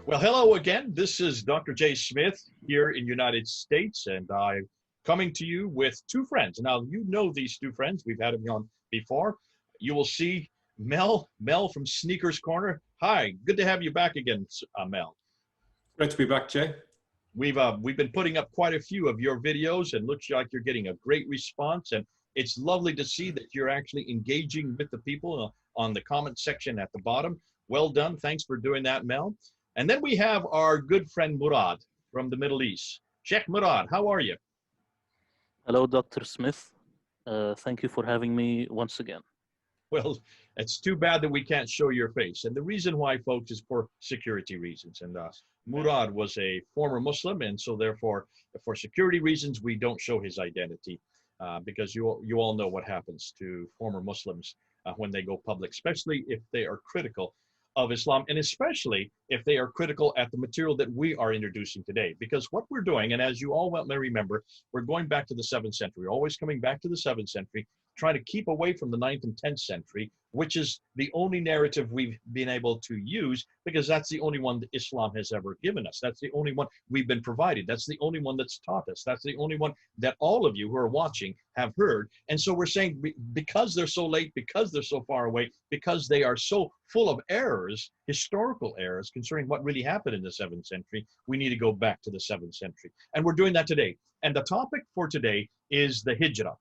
Well, hello again. This is Dr. J. Smith here in United States, and I'm coming to you with two friends. Now, you know these two friends. We've had them on before. You will see Mel from Sneakers Corner. Hi, good to have you back again, Mel. Great to be back, Jay. We've been putting up quite a few of your videos, and looks like you're getting a great response. And it's lovely to see that you're actually engaging with the people on the comment section at the bottom. Well done. Thanks for doing that, Mel. And then we have our good friend Murad from the Middle East. Sheikh Murad, how are you? Hello, Dr. Smith. Thank you for having me once again. Well, it's too bad that we can't show your face. And the reason why, folks, is for security reasons. And Murad was a former Muslim, and so therefore, for security reasons, we don't show his identity because you all know what happens to former Muslims when they go public, especially if they are critical of Islam, and especially if they are critical at the material that we are introducing today. Because what we're doing, and as you all well may remember, we're going back to the 7th century, always coming back to the 7th century, trying to keep away from the 9th and 10th century, which is the only narrative we've been able to use because that's the only one that Islam has ever given us. That's the only one we've been provided. That's the only one that's taught us. That's the only one that all of you who are watching have heard. And so we're saying because they're so late, because they're so far away, because they are so full of errors, historical errors concerning what really happened in the 7th century, we need to go back to the 7th century. And we're doing that today. And the topic for today is the HIJRA.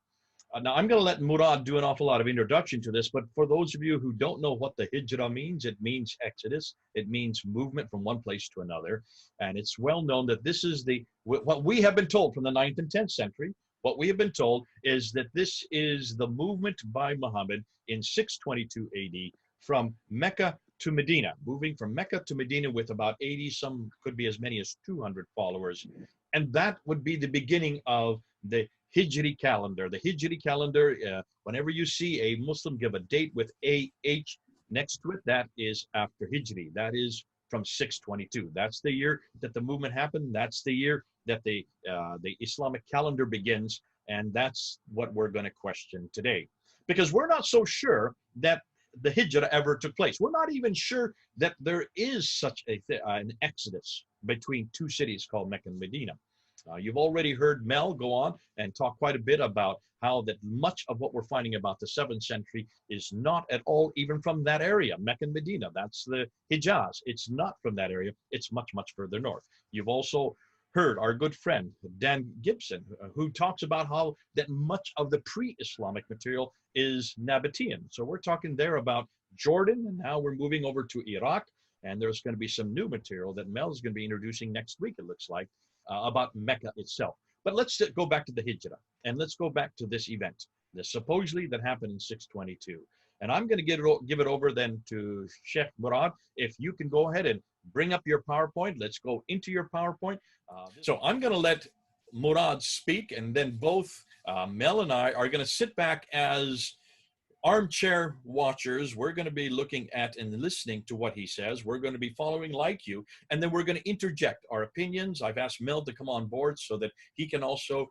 Now, I'm going to let Murad do an awful lot of introduction to this, but for those of you who don't know what the HIJRA means, it means exodus. It means movement from one place to another. And it's well known that this is what we have been told from the 9th and 10th century. What we have been told is that this is the movement by Muhammad in 622 AD from Mecca to Medina, moving from Mecca to Medina with about 80, some could be as many as 200 followers. And that would be the beginning of the Hijri calendar. The Hijri calendar, whenever you see a Muslim give a date with AH next to it, that is after Hijri. That is from 622. That's the year that the movement happened. That's the year that the Islamic calendar begins. And that's what we're going to question today. Because we're not so sure that the Hijra ever took place. We're not even sure that there is such an exodus between two cities called Mecca and Medina. You've already heard Mel go on and talk quite a bit about how that much of what we're finding about the 7th century is not at all even from that area, Mecca and Medina. That's the Hijaz. It's not from that area. It's much, much further north. You've also heard our good friend, Dan Gibson, who talks about how that much of the pre-Islamic material is Nabatean. So we're talking there about Jordan, and now we're moving over to Iraq, and there's going to be some new material that Mel is going to be introducing next week, it looks like, about Mecca itself. But let's go back to the Hijra, and let's go back to this event, this supposedly that happened in 622. And I'm going to give it over then to Sheikh Murad. If you can go ahead and bring up your PowerPoint, let's go into your PowerPoint. So I'm going to let Murad speak, and then both Mel and I are going to sit back as armchair watchers. We're going to be looking at and listening to what he says. We're going to be following like you, and then we're going to interject our opinions. I've asked Mel to come on board so that he can also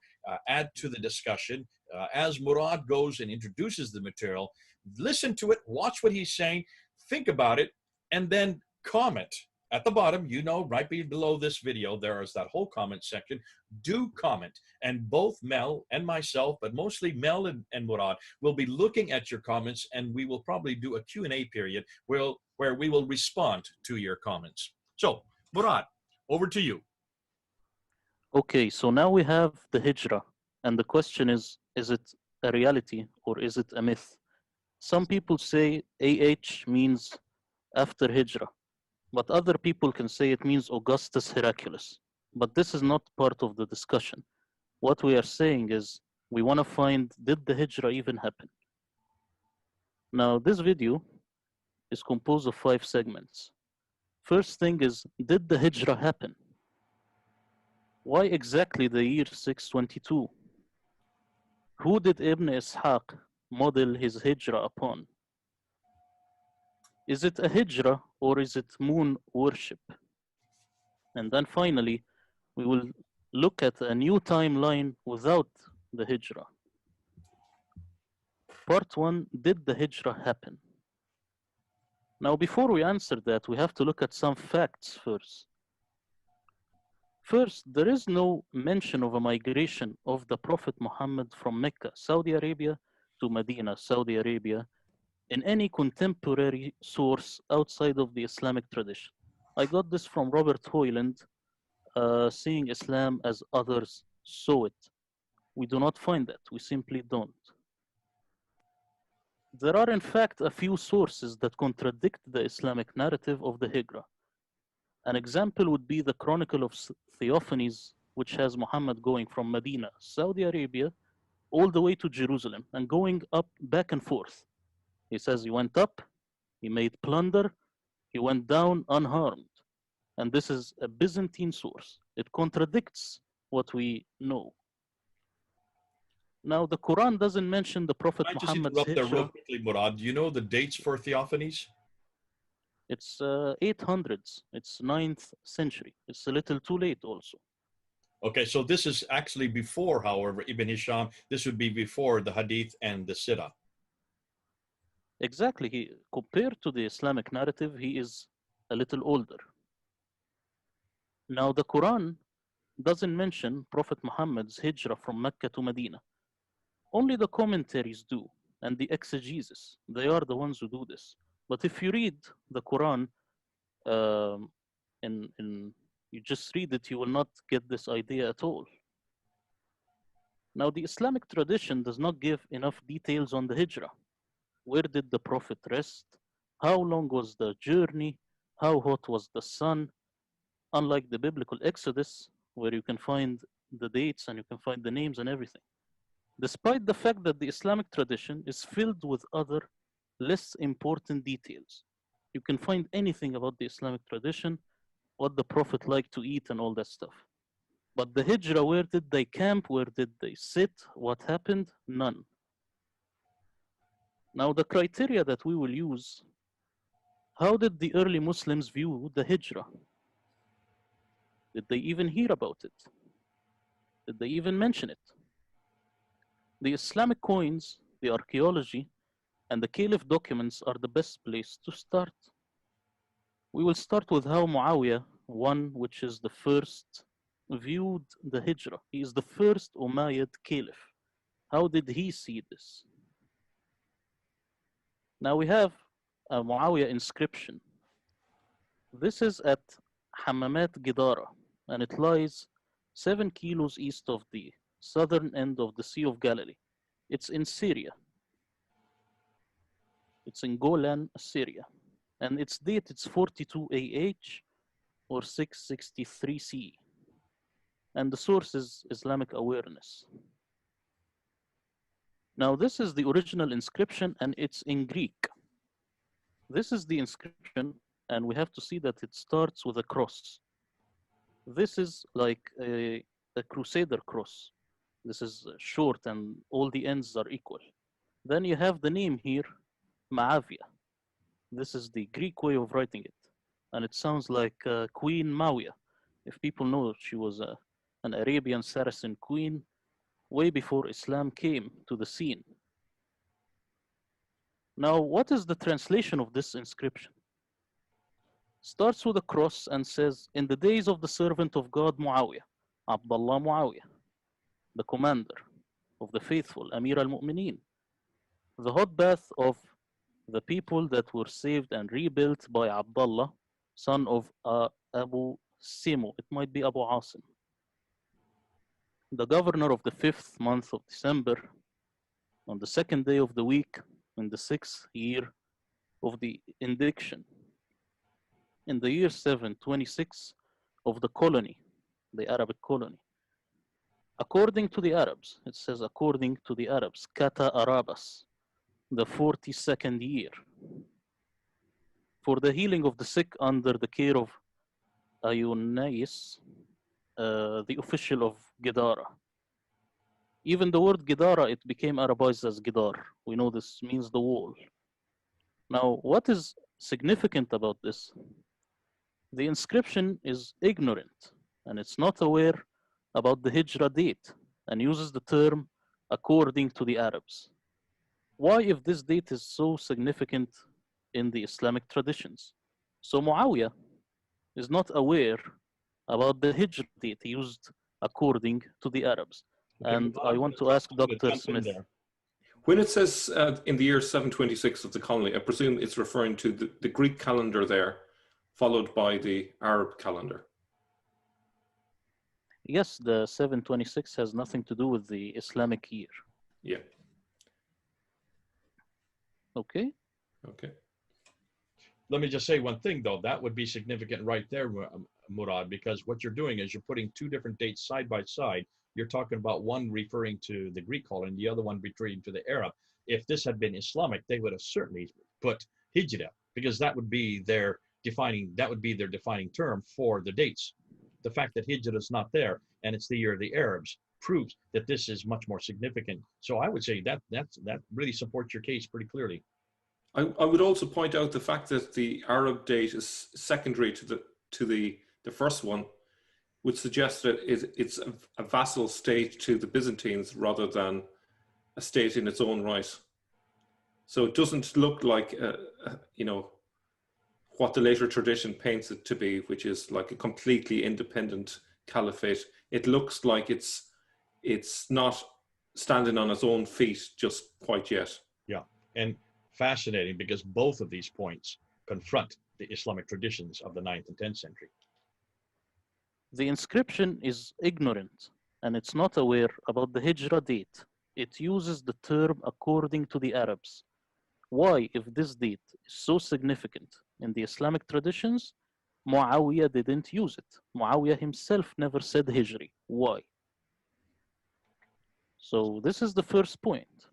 add to the discussion. As Murad goes and introduces the material, listen to it, watch what he's saying, think about it, and then comment. At the bottom, you know, right below this video, there is that whole comment section. Do comment. And both Mel and myself, but mostly Mel and Murad, will be looking at your comments, and we will probably do a Q&A period where we will respond to your comments. So, Murad, over to you. Okay, so now we have the Hijra. And the question is it a reality or is it a myth? Some people say AH means after Hijra. But other people can say it means Augustus Hercules. But this is not part of the discussion. What we are saying is we want to find, did the Hijra even happen? Now, this video is composed of 5 segments. First thing is, did the Hijra happen? Why exactly the year 622? Who did Ibn Ishaq model his Hijra upon? Is it a Hijra or is it moon worship? And then finally, we will look at a new timeline without the Hijra. Part 1, did the Hijra happen? Now, before we answer that, we have to look at some facts first. First, there is no mention of a migration of the Prophet Muhammad from Mecca, Saudi Arabia, to Medina, Saudi Arabia, in any contemporary source outside of the Islamic tradition. I got this from Robert Hoyland, Seeing Islam as Others Saw It. We do not find that, we simply don't. There are in fact a few sources that contradict the Islamic narrative of the Hijra. An example would be the Chronicle of Theophanies, which has Muhammad going from Medina, Saudi Arabia, all the way to Jerusalem and going up back and forth. He says he went up, he made plunder, he went down unharmed. And this is a Byzantine source. It contradicts what we know. Now, the Quran doesn't mention the Prophet Can I just Muhammad's interrupt there real hijrah. quickly, Murad? Do you know the dates for Theophanies? It's 800s. It's 9th century. It's a little too late also. Okay, so this is actually before, however, Ibn Hisham, this would be before the Hadith and the Sirah. Exactly. Compared to the Islamic narrative, he is a little older. Now, the Quran doesn't mention Prophet Muhammad's hijrah from Mecca to Medina. Only the commentaries do, and the exegesis. They are the ones who do this. But if you read the Quran, you just read it, you will not get this idea at all. Now, the Islamic tradition does not give enough details on the hijrah. Where did the Prophet rest? How long was the journey? How hot was the sun? Unlike the biblical Exodus, where you can find the dates and you can find the names and everything. Despite the fact that the Islamic tradition is filled with other less important details. You can find anything about the Islamic tradition, what the Prophet liked to eat and all that stuff. But the Hijrah, where did they camp? Where did they sit? What happened? None. Now, the criteria that we will use, how did the early Muslims view the Hijrah? Did they even hear about it? Did they even mention it? The Islamic coins, the archaeology, and the Caliph documents are the best place to start. We will start with how Muawiyah, which is the first, viewed the Hijrah. He is the first Umayyad Caliph. How did he see this? Now we have a Muawiyah inscription. This is at Hammamat Gidara, and it lies 7 kilos east of the southern end of the Sea of Galilee. It's in Syria. It's in Golan, Syria. And its date, it's 42 AH or 663 CE. And the source is Islamic Awareness. Now, this is the original inscription, and it's in Greek. This is the inscription, and we have to see that it starts with a cross. This is like a crusader cross. This is short, and all the ends are equal. Then you have the name here, Ma'avia. This is the Greek way of writing it. And it sounds like Queen Mawiyah. If people know, she was an Arabian Saracen queen way before Islam came to the scene. Now, what is the translation of this inscription? Starts with a cross and says, in the days of the servant of God Muawiyah, Abdullah Muawiyah, the commander of the faithful, Amir al-Mu'mineen, the hot bath of the people that were saved and rebuilt by Abdullah, son of Abu Simu. It might be Abu Asim. The governor of the 5th month of December, on the 2nd day of the week, in the 6th year of the indiction, in the year 726 of the colony, the Arabic colony. According to the Arabs, it says according to the Arabs, Kata Arabas, the 42nd year, for the healing of the sick under the care of Ayunais, the official of Gidara. Even the word Gidara, it became Arabized as Gidar. We know this means the wall. Now, what is significant about this? The inscription is ignorant, and it's not aware about the Hijrah date, and uses the term according to the Arabs. Why, if this date is so significant, in the Islamic traditions. So Muawiyah is not aware about the Hijra date used according to the Arabs. Okay, And Murad, I I'm want gonna to ask I'm gonna Dr. jump in Smith. there. When it says in the year 726 of the colony, I presume it's referring to the Greek calendar there, followed by the Arab calendar. Yes, the 726 has nothing to do with the Islamic year. Yeah. Okay. Okay. Let me just say one thing, though. That would be significant right there, Murad, because what you're doing is you're putting two different dates side by side. You're talking about one referring to the Greek calendar and the other one referring to the Arab. If this had been Islamic, they would have certainly put Hijra, because that would be their defining term for the dates. The fact that Hijra is not there and it's the year of the Arabs proves that this is much more significant. So I would say that really supports your case pretty clearly. I would also point out the fact that the Arab date is secondary to the first one, would suggest that it's a vassal state to the Byzantines rather than a state in its own right. So it doesn't look like you know, what the later tradition paints it to be, which is like a completely independent caliphate. It looks like it's not standing on its own feet just quite yet. Yeah, and fascinating because both of these points confront the Islamic traditions of the 9th and 10th century. The inscription is ignorant and it's not aware about the Hijra date. It uses the term according to the Arabs. Why, if this date is so significant in the Islamic traditions, Muawiyah didn't use it? Muawiyah himself never said Hijri. Why? So this is the first point.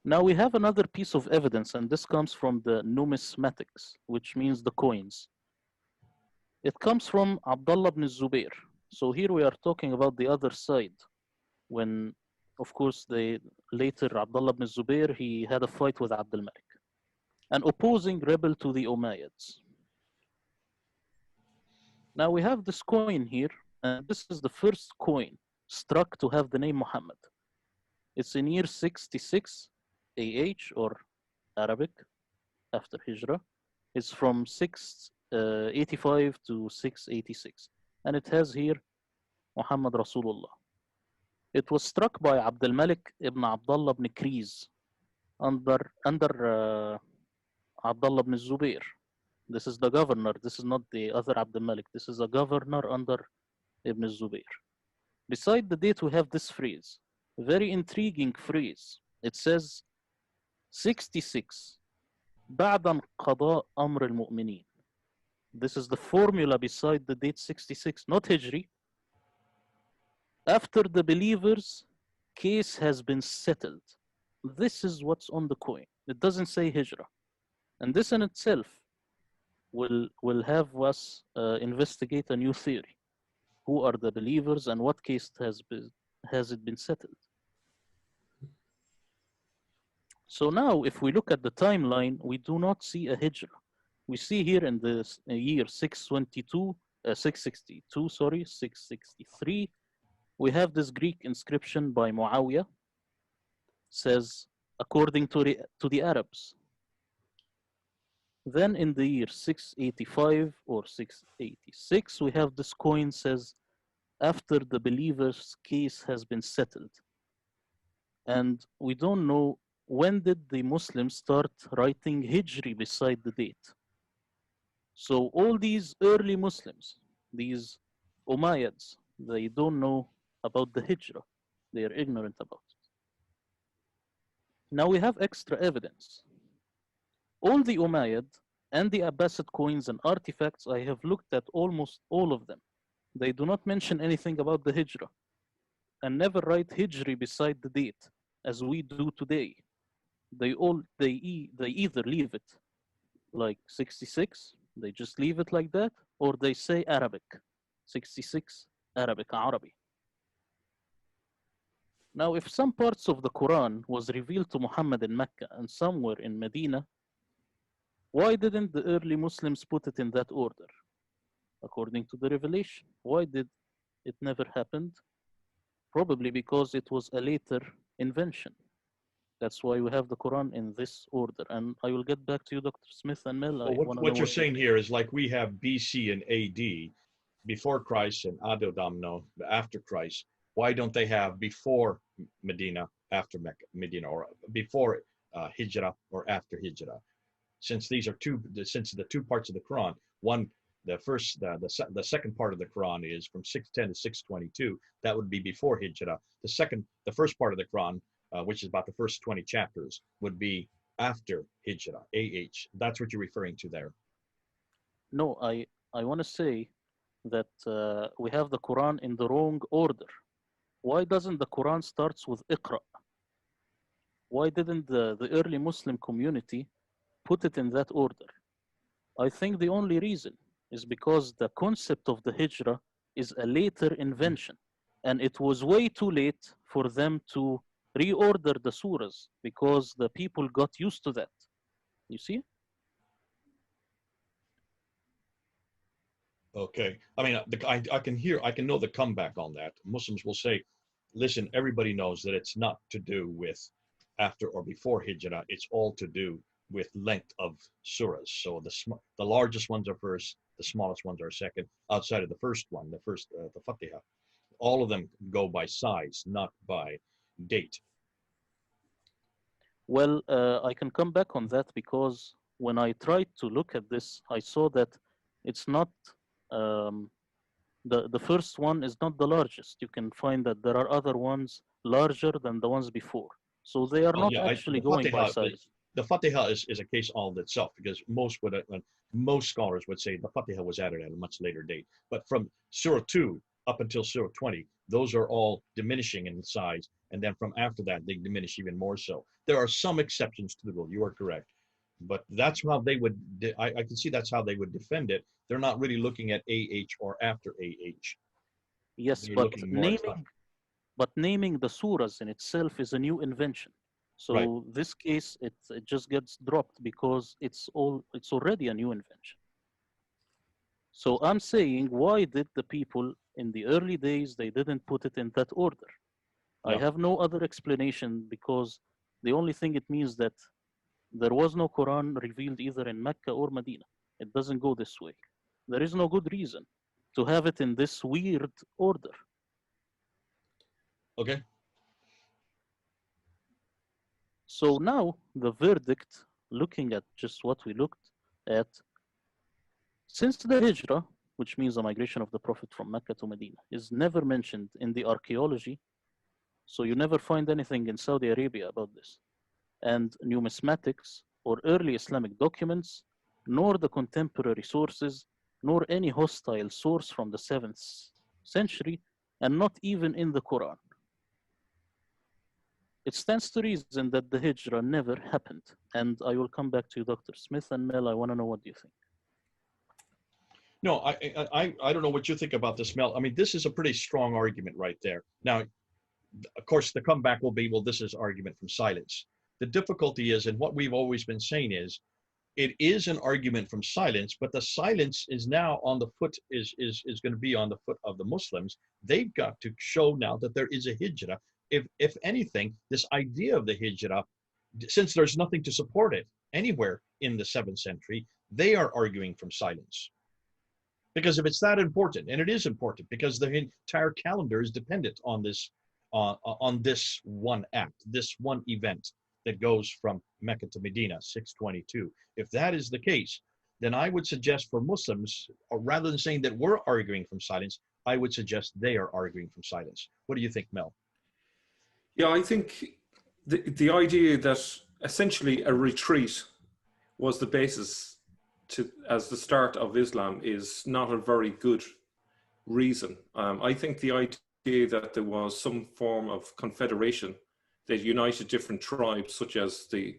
Now we have another piece of evidence, and this comes from the numismatics, which means the coins. It comes from Abdullah ibn Zubair. So here we are talking about the other side. When, of course, later Abdullah ibn Zubair, he had a fight with Abdul Malik, an opposing rebel to the Umayyads. Now we have this coin here, and this is the first coin struck to have the name Muhammad. It's in year 66 AH, or Arabic, after Hijra. It's from 685 to 686. And it has here Muhammad Rasulullah. It was struck by Abdul Malik ibn Abdullah ibn Kriz under Abdullah ibn Zubair. This is the governor. This is not the other Abdul Malik. This is a governor under Ibn Zubair. Beside the date, we have this phrase, a very intriguing phrase. It says 66 بعد انقضاء أمر المؤمنين. This is the formula beside the date 66, not Hijri. After the believers' case has been settled. This is what's on the coin. It doesn't say Hijra. And this in itself will have us investigate a new theory. Who are the believers and what case has it been settled? So now, if we look at the timeline, we do not see a Hijra. We see here in the year 663, we have this Greek inscription by Muawiyah, says, according to the Arabs. Then in the year 685 or 686, we have this coin says, after the believer's case has been settled. And we don't know when did the Muslims start writing Hijri beside the date. So all these early Muslims, these Umayyads, they don't know about the Hijra. They are ignorant about it. Now we have extra evidence. All the Umayyad and the Abbasid coins and artifacts, I have looked at almost all of them. They do not mention anything about the Hijra and never write Hijri beside the date as we do today. They either leave it like 66, they just leave it like that, or they say Arabic, 66 Arabic, Arabi. Now, if some parts of the Quran was revealed to Muhammad in Mecca and somewhere in Medina, why didn't the early Muslims put it in that order? According to the revelation, why did it never happened? Probably because it was a later invention. That's why we have the Quran in this order. And I will get back to you, Dr. Smith and Mel. I Well, want to know what you're what you saying think. here is like we have BC and AD, before Christ, and Adodamno, after Christ. Why don't they have before Medina, after Mecca, Medina, or before Hijra or after Hijra? Since these are since the two parts of the Quran, one, the second part of the Quran is from 610 to 622. That would be before Hijra. The first part of the Quran, which is about the first 20 chapters, would be after Hijra, AH. That's what you're referring to there. No, I want to say that we have the Quran in the wrong order. Why doesn't the Quran starts with Iqra? Why didn't the early Muslim community put it in that order? I think the only reason is because the concept of the Hijrah is a later invention. And it was way too late for them to reorder the surahs because the people got used to that. You see? Okay. I mean, I can know the comeback on that. Muslims will say, listen, everybody knows that it's not to do with after or before Hijrah. It's all to do with length of surahs. So the largest ones are first, the smallest ones are second, outside of the first one, the Fatiha. All of them go by size, not by date. Well, I can come back on that because when I tried to look at this, I saw that it's not um, the first one is not the largest. You can find that there are other ones larger than the ones before. So they are Oh not yeah, actually going by size. the Fatiha is a case all in itself because most scholars would say the Fatiha was added at a much later date. But from Surah 2 up until Surah 20, those are all diminishing in size, and then from after that they diminish even more so. There are some exceptions to the rule. You are correct, but that's how they would. I can see that's how they would defend it. They're not really looking at AH or after AH. Yes, They're looking more at time. but naming the surahs in itself is a new invention. Right. So this case, it just gets dropped because it's already a new invention. So I'm saying, why did the people in the early days, they didn't put it in that order? I Yeah. have no other explanation because the only thing it means that there was no Quran revealed either in Mecca or Medina. It doesn't go this way. There is no good reason to have it in this weird order. Okay. So now the verdict, looking at just what we looked at, since the Hijrah, which means the migration of the Prophet from Mecca to Medina, is never mentioned in the archaeology, so you never find anything in Saudi Arabia about this, and numismatics or early Islamic documents, nor the contemporary sources, nor any hostile source from the 7th century, and not even in the Quran. It stands to reason that the Hijrah never happened. And I will come back to you, Dr. Smith and Mel. I want to know what you think. No, I don't know what you think about this, Mel. I mean, this is a pretty strong argument right there. Now, of course, the comeback will be, well, this is argument from silence. The difficulty is, and what we've always been saying is, it is an argument from silence, but the silence is now on the foot, is going to be on the foot of the Muslims. They've got to show now that there is a hijrah. If anything, this idea of the hijrah, since there's nothing to support it anywhere in the 7th century, they are arguing from silence. Because if it's that important, and it is important, because the entire calendar is dependent on this one act, this one event that goes from Mecca to Medina, 622. If that is the case, then I would suggest for Muslims, or rather than saying that we're arguing from silence, I would suggest they are arguing from silence. What do you think, Mel? Yeah, I think the idea that essentially a retreat was the basis as the start of Islam is not a very good reason. I think the idea that there was some form of confederation that united different tribes, such as the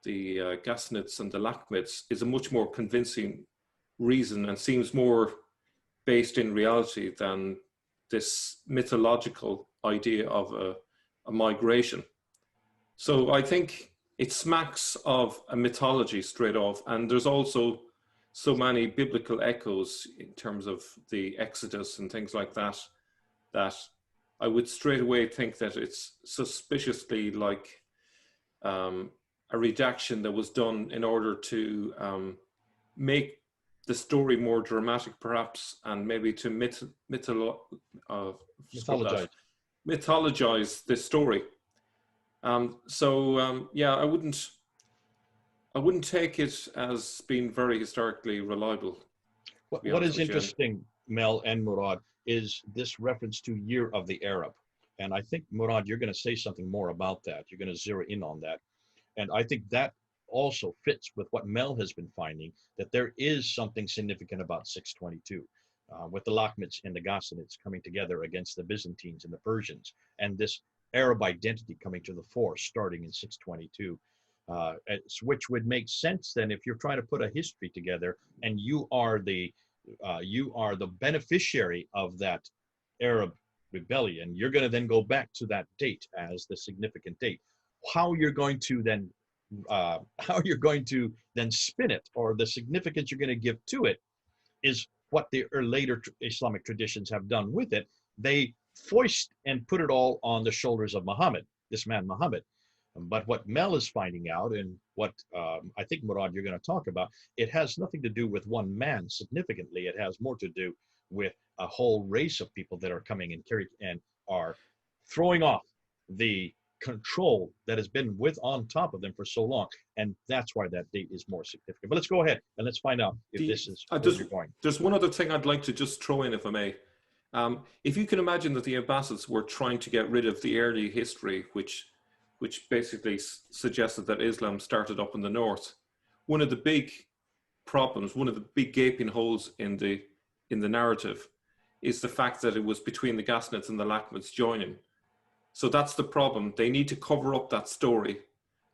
Ghassanids and the Lakhmids, is a much more convincing reason and seems more based in reality than this mythological idea of a migration. So I think it smacks of a mythology straight off, and there's also so many biblical echoes in terms of the Exodus and things like that, that I would straight away think that it's suspiciously like a redaction that was done in order to make the story more dramatic, perhaps, and maybe to Mythologize. mythologize this story. Yeah, I wouldn't take it as being very historically reliable. What is interesting, Mel and Murad, is this reference to Year of the Arab. And I think, Murad, you're going to say something more about that. You're going to zero in on that. And I think that also fits with what Mel has been finding, that there is something significant about 622, with the Lakhmids and the Ghassanids coming together against the Byzantines and the Persians, and this Arab identity coming to the fore starting in 622. Which would make sense then if you're trying to put a history together and you are the beneficiary of that Arab rebellion. You're going to then go back to that date as the significant date. How you're going to then spin it, or the significance you're going to give to it, is what the later Islamic traditions have done with it. They foist and put it all on the shoulders of Muhammad, this man Muhammad. But what Mel is finding out, and what I think, Murad, you're going to talk about, it has nothing to do with one man significantly. It has more to do with a whole race of people that are coming and are throwing off the control that has been on top of them for so long. And that's why that date is more significant. But let's go ahead and let's find out if this is where you're going. There's one other thing I'd like to just throw in, if I may. If you can imagine that the Abbasids were trying to get rid of the early history, which basically suggested that Islam started up in the north. One of the big problems, one of the big gaping holes in the narrative, is the fact that it was between the Ghassanids and the Lakhmids joining. So that's the problem. They need to cover up that story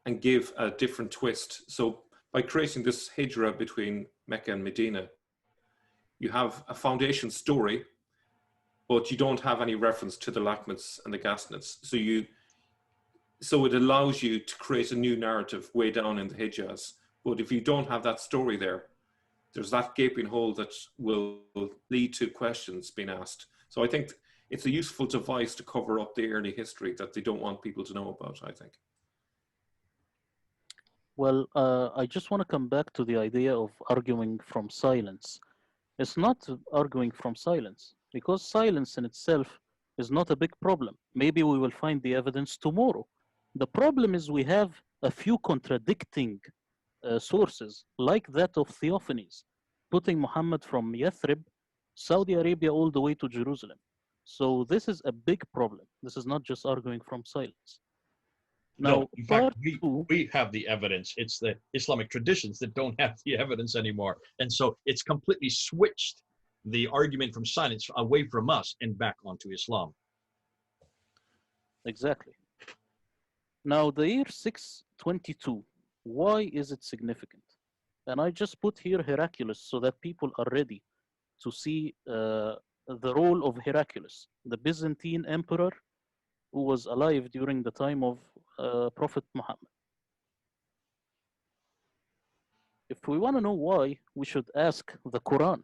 and give a different twist. So by creating this HIJRA between Mecca and Medina, you have a foundation story, but you don't have any reference to the Lakhmids and the Ghassanids. So it allows you to create a new narrative way down in the Hijaz. But if you don't have that story there's that gaping hole that will lead to questions being asked. So I think it's a useful device to cover up the early history that they don't want people to know about, I think. Well, I just want to come back to the idea of arguing from silence. It's not arguing from silence, because silence in itself is not a big problem. Maybe we will find the evidence tomorrow. The problem is we have a few contradicting sources, like that of Theophanes, putting Muhammad from Yathrib, Saudi Arabia, all the way to Jerusalem. So this is a big problem. This is not just arguing from silence. Now, no, in fact, we have the evidence. It's the Islamic traditions that don't have the evidence anymore. And so it's completely switched the argument from silence away from us and back onto Islam. Exactly. Now, the year 622, why is it significant? And I just put here Heraclius so that people are ready to see the role of Heraclius, the Byzantine emperor who was alive during the time of Prophet Muhammad. If we want to know why, we should ask the Quran.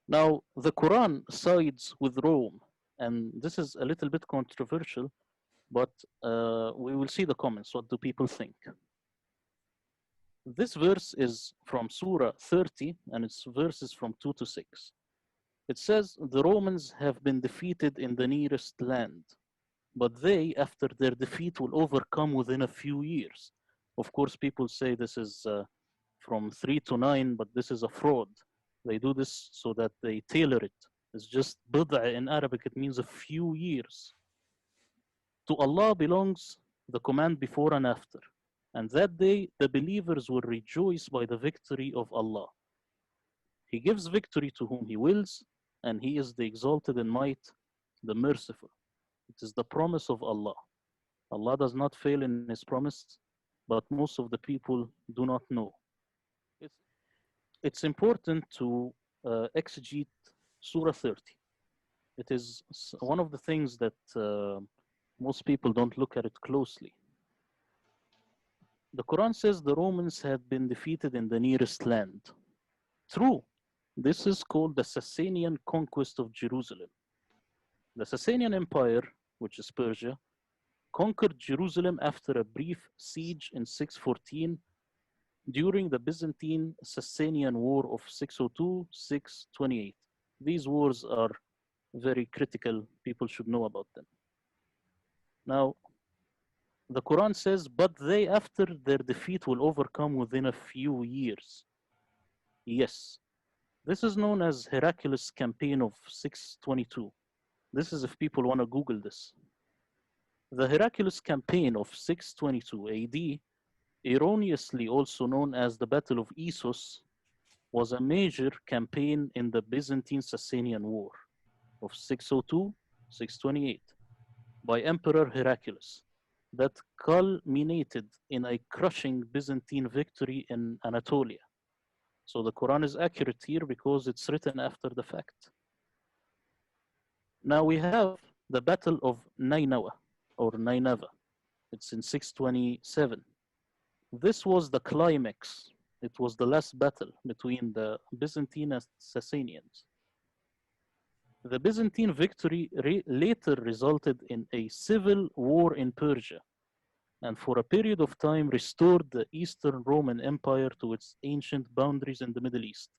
Now, the Quran sides with Rome, and this is a little bit controversial, but we will see the comments. What do people think? This verse is from Surah 30, and its verses from 2 to 6. It says, the Romans have been defeated in the nearest land, but they, after their defeat, will overcome within a few years. Of course, people say this is from 3 to 9, but this is a fraud. They do this so that they tailor it. It's just bid'a in Arabic. It means a few years. To Allah belongs the command before and after. And that day, the believers will rejoice by the victory of Allah. He gives victory to whom He wills, and He is the exalted in might, the merciful. It is the promise of Allah. Allah does not fail in His promise, but most of the people do not know. It's important to exegete Surah 30. It is one of the things that most people don't look at it closely. The Quran says the Romans had been defeated in the nearest land. True. This is called the Sasanian conquest of Jerusalem. The Sasanian Empire, which is Persia, conquered Jerusalem after a brief siege in 614 during the Byzantine Sasanian War of 602-628. These wars are very critical. People should know about them. Now, the Quran says, but they, after their defeat, will overcome within a few years. Yes, this is known as Heraclius campaign of 622. This is if people want to Google this. The Heraclius campaign of 622 AD, erroneously also known as the Battle of Issus, was a major campaign in the Byzantine Sasanian War of 602-628 by Emperor Heraclius that culminated in a crushing Byzantine victory in Anatolia. So the Quran is accurate here because it's written after the fact. Now we have the Battle of Nainawa or Nineveh. It's in 627. This was the climax. It was the last battle between the Byzantine and Sasanians. The Byzantine victory later resulted in a civil war in Persia, and for a period of time restored the Eastern Roman Empire to its ancient boundaries in the Middle East.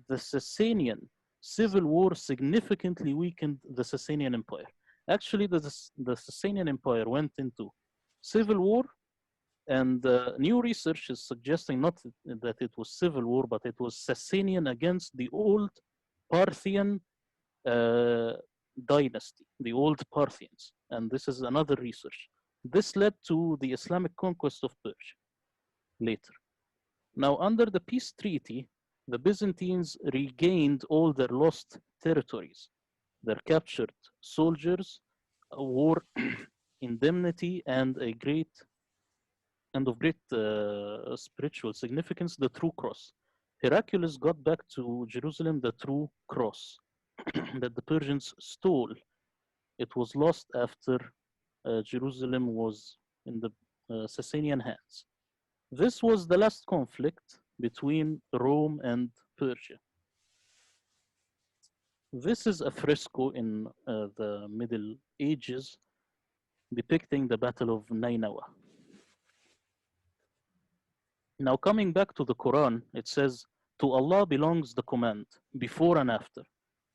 The Sasanian civil war significantly weakened the Sasanian Empire. Actually, the Sasanian Empire went into civil war, and new research is suggesting not that it was civil war, but it was Sasanian against the old Parthian dynasty, the old Parthians. And this is another research. This led to the Islamic conquest of Persia later. Now, under the peace treaty, the Byzantines regained all their lost territories, their captured soldiers, a war indemnity, and of great spiritual significance, the true cross. Heraclius got back to Jerusalem the true cross that the Persians stole. It was lost after Jerusalem was in the Sasanian hands. This was the last conflict between Rome and Persia. This is a fresco in the Middle Ages depicting the Battle of Nainawa. Now, coming back to the Quran, it says, to Allah belongs the command, before and after.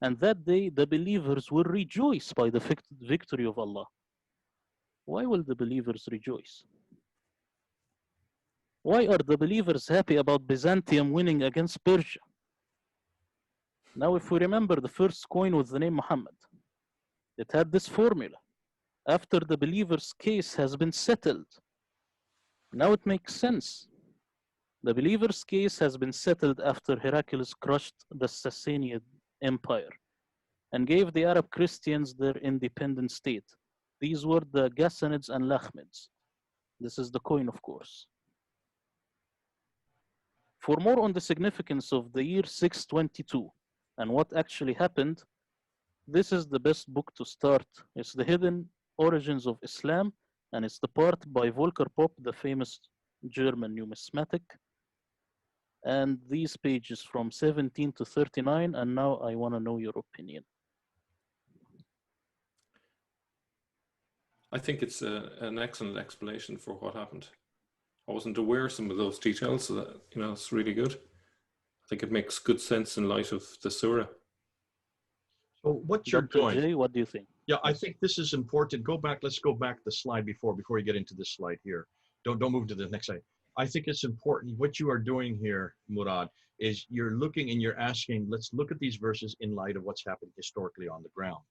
And that day, the believers will rejoice by the victory of Allah. Why will the believers rejoice? Why are the believers happy about Byzantium winning against Persia? Now, if we remember the first coin with the name Muhammad, it had this formula. After the believer's case has been settled, now it makes sense. The believer's case has been settled after Heraclius crushed the Sasanian Empire and gave the Arab Christians their independent state. These were the Ghassanids and Lakhmids. This is the coin, of course. For more on the significance of the year 622 and what actually happened, this is the best book to start. It's The Hidden Origins of Islam, and it's the part by Volker Popp, the famous German numismatic. And these pages from 17 to 39, and now I want to know your opinion. I think it's an excellent explanation for what happened. I wasn't aware of some of those details, so that, it's really good. I think it makes good sense in light of the surah. So what you're doing, Jay, what do you think? Yeah, I think this is important. Let's go back the slide before you get into this slide here. Don't move to the next slide. I think it's important. What you are doing here, Murad, is you're looking and you're asking, let's look at these verses in light of what's happened historically on the ground.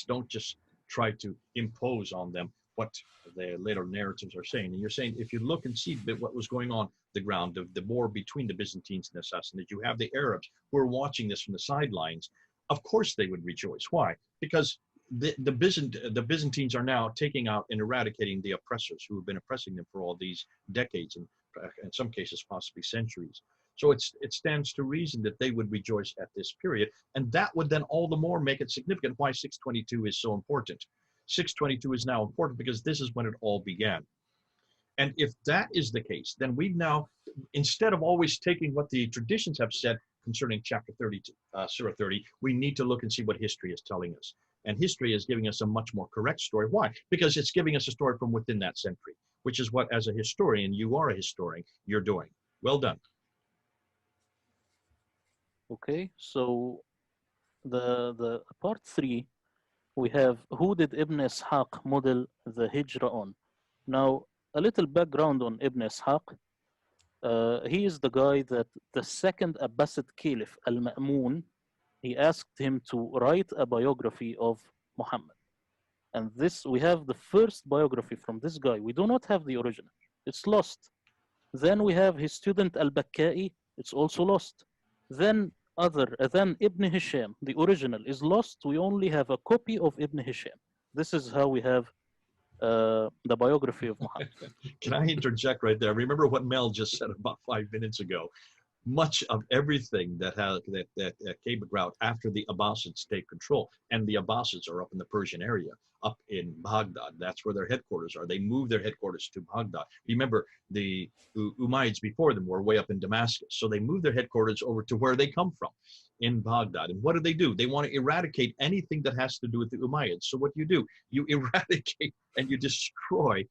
Don't just try to impose on them what the later narratives are saying. And you're saying, if you look and see what was going on the ground, the war between the Byzantines and the Sassanids, you have the Arabs who are watching this from the sidelines. Of course they would rejoice. Why? Because the Byzantines are now taking out and eradicating the oppressors who have been oppressing them for all these decades, and in some cases possibly centuries. So it stands to reason that they would rejoice at this period, and that would then all the more make it significant why 622 is so important. 622 is now important because this is when it all began. And if that is the case, then we now, instead of always taking what the traditions have said concerning chapter 30, Surah 30, we need to look and see what history is telling us. And history is giving us a much more correct story. Why? Because it's giving us a story from within that century, which is what, as a historian, you are a historian, you're doing. Well done. Okay, so the part 3, we have who did Ibn Ishaq model the Hijra on? Now, a little background on Ibn Ishaq. He is the guy that the second Abbasid Caliph, Al-Ma'mun, he asked him to write a biography of Muhammad. And this, we have the first biography from this guy. We do not have the original. It's lost. Then we have his student Al-Bakkai. It's also lost. Then Ibn Hisham, the original, is lost. We only have a copy of Ibn Hisham. This is how we have the biography of Muhammad. Can I interject right there? Remember what Mel just said about 5 minutes ago. Much of everything that came about after the Abbasids take control, and the Abbasids are up in the Persian area, up in Baghdad. That's where their headquarters are. They moved their headquarters to Baghdad. Remember, the Umayyads before them were way up in Damascus. So they moved their headquarters over to where they come from, in Baghdad. And what do? They want to eradicate anything that has to do with the Umayyads. So what do? You eradicate and you destroy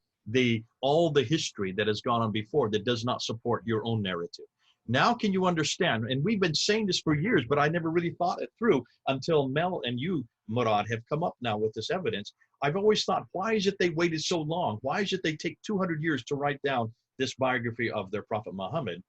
all the history that has gone on before that does not support your own narrative. Now can you understand? And we've been saying this for years, but I never really thought it through until Mel and you, Murad, have come up now with this evidence. I've always thought, why is it they waited so long? Why is it they take 200 years to write down this biography of their Prophet Muhammad?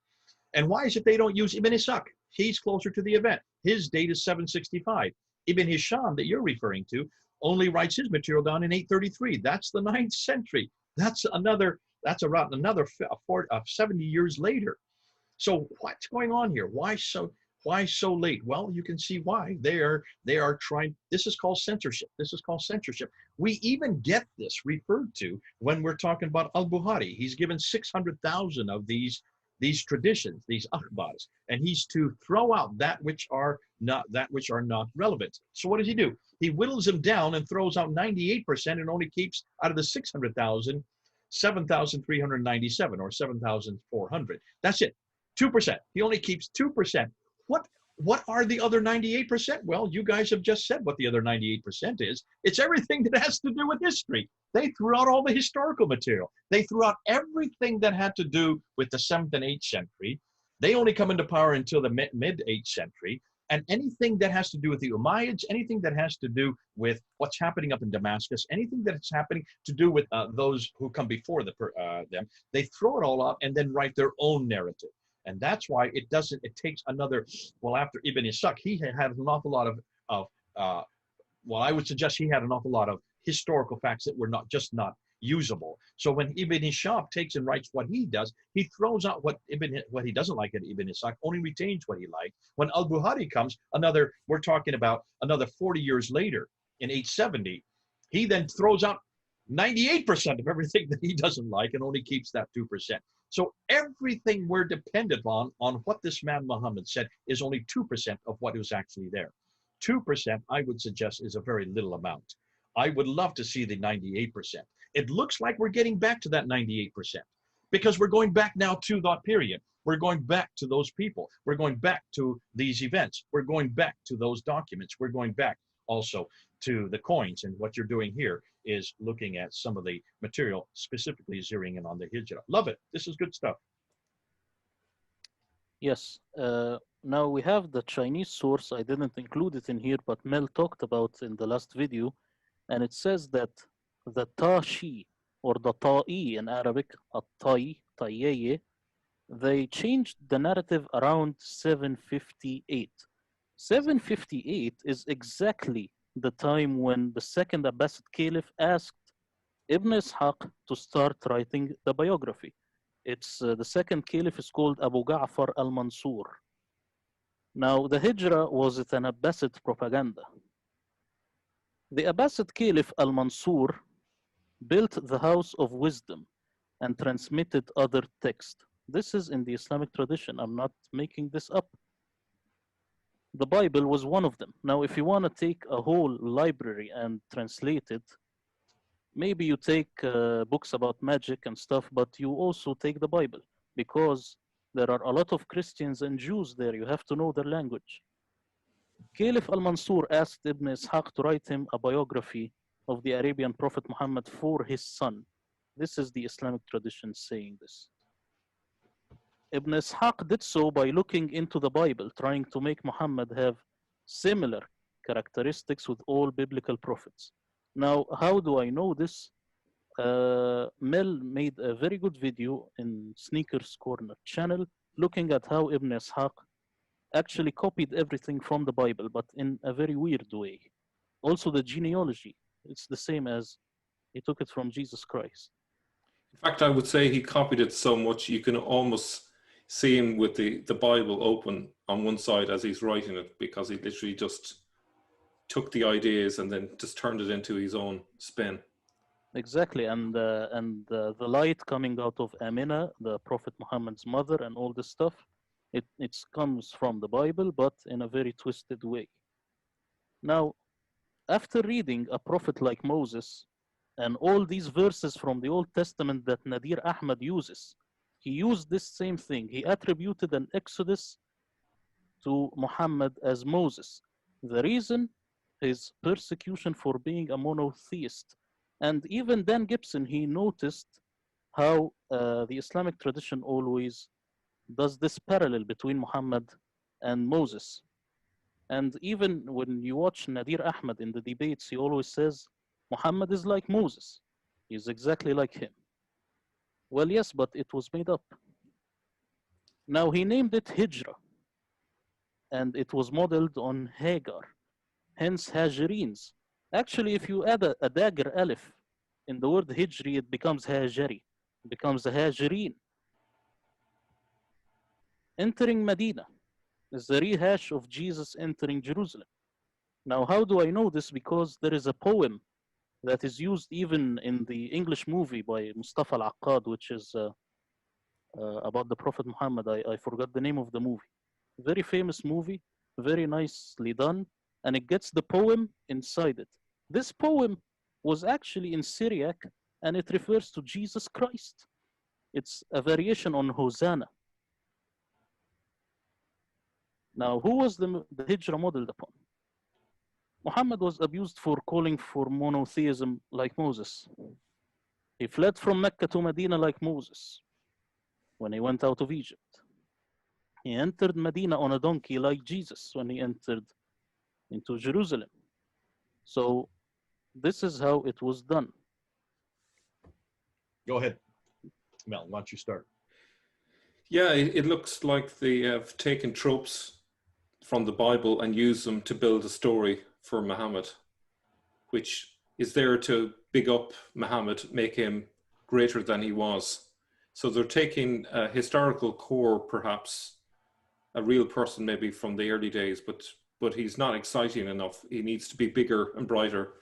And why is it they don't use Ibn Ishaq? He's closer to the event. His date is 765. Ibn Hisham that you're referring to only writes his material down in 833. That's the 9th century. That's around another 70 years later. So what's going on here? Why so late? Well, you can see why. They are trying. This is called censorship. This is called censorship. We even get this referred to when we're talking about al-Bukhari. He's given 600,000 of these traditions, these akhbars, and he's to throw out that which are not relevant. So what does he do? He whittles them down and throws out 98% and only keeps out of the 600,000, 7,397 or 7,400. That's it. 2%. He only keeps 2%. What are the other 98%? Well, you guys have just said what the other 98% is. It's everything that has to do with history. They threw out all the historical material. They threw out everything that had to do with the 7th and 8th century. They only come into power until the mid-8th century. And anything that has to do with the Umayyads, anything that has to do with what's happening up in Damascus, anything that's happening to do with those who come before them, they throw it all out and then write their own narrative. And that's why it takes another, well, after Ibn Ishaq, he had an awful lot I would suggest he had an awful lot of historical facts that were not usable. So when Ibn Ishaq takes and writes what he does, he throws out what he doesn't like at Ibn Ishaq, only retains what he liked. When al-Bukhari comes, we're talking about another 40 years later in 870, he then throws out 98% of everything that he doesn't like and only keeps that 2%. So everything we're dependent on what this man Muhammad said is only 2% of what was actually there. 2%, I would suggest, is a very little amount. I would love to see the 98%. It looks like we're getting back to that 98% because we're going back now to that period. We're going back to those people. We're going back to these events. We're going back to those documents. We're going back also to the coins. And what you're doing here is looking at some of the material, specifically zeroing in on the Hijra. Love it. This is good stuff. Yes. Now we have the Chinese source. I didn't include it in here, but Mel talked about in the last video. And it says that the Tashi, or the Ta'i in Arabic, Ta'i, they changed the narrative around 758. 758 is exactly the time when the second Abbasid Caliph asked Ibn Ishaq to start writing the biography. It's the second Caliph is called Abu Ja'far al-Mansur. Now the Hijra was an Abbasid propaganda. The Abbasid Caliph al-Mansur built the House of Wisdom and transmitted other texts. This is in the Islamic tradition. I'm not making this up. The Bible was one of them. Now, if you want to take a whole library and translate it, maybe you take books about magic and stuff, but you also take the Bible because there are a lot of Christians and Jews there. You have to know their language. Caliph al-Mansur asked Ibn Ishaq to write him a biography of the Arabian Prophet Muhammad for his son. This is the Islamic tradition saying this. Ibn Ishaq did so by looking into the Bible, trying to make Muhammad have similar characteristics with all biblical prophets. Now, how do I know this? Mel made a very good video in Sneakers Corner channel looking at how Ibn Ishaq actually copied everything from the Bible, but in a very weird way. Also, the genealogy, it's the same as he took it from Jesus Christ. In fact, I would say he copied it so much you can almost see him with the Bible open on one side as he's writing it, because he literally just took the ideas and then just turned it into his own spin. Exactly, and the light coming out of Amina, the Prophet Muhammad's mother, and all this stuff, it comes from the Bible, but in a very twisted way. Now, after reading a prophet like Moses and all these verses from the Old Testament that Nadir Ahmad uses, he used this same thing. He attributed an exodus to Muhammad as Moses. The reason is persecution for being a monotheist. And even Dan Gibson, he noticed how the Islamic tradition always does this parallel between Muhammad and Moses. And even when you watch Nadir Ahmad in the debates, he always says, Muhammad is like Moses. He's exactly like him. Well, yes, but it was made up. Now he named it Hijra, and it was modeled on Hagar, hence Hajirins. Actually, if you add a dagger alif in the word Hijri, it becomes Hajari, it becomes a Hajirin. Entering Medina is the rehash of Jesus entering Jerusalem. Now, how do I know this? Because there is a poem that is used even in the English movie by Mustafa Al-Aqad, which is about the Prophet Muhammad. I forgot the name of the movie. Very famous movie, very nicely done, and it gets the poem inside it. This poem was actually in Syriac, and it refers to Jesus Christ. It's a variation on Hosanna. Now, who was the Hijra modeled upon? Muhammad was abused for calling for monotheism like Moses. He fled from Mecca to Medina like Moses when he went out of Egypt. He entered Medina on a donkey like Jesus when he entered into Jerusalem. So this is how it was done. Go ahead, Mel, why don't you start? Yeah, it looks like they have taken tropes from the Bible and used them to build a story for Muhammad, which is there to big up Muhammad, make him greater than he was. So they're taking a historical core, perhaps a real person maybe from the early days, but he's not exciting enough. He needs to be bigger and brighter.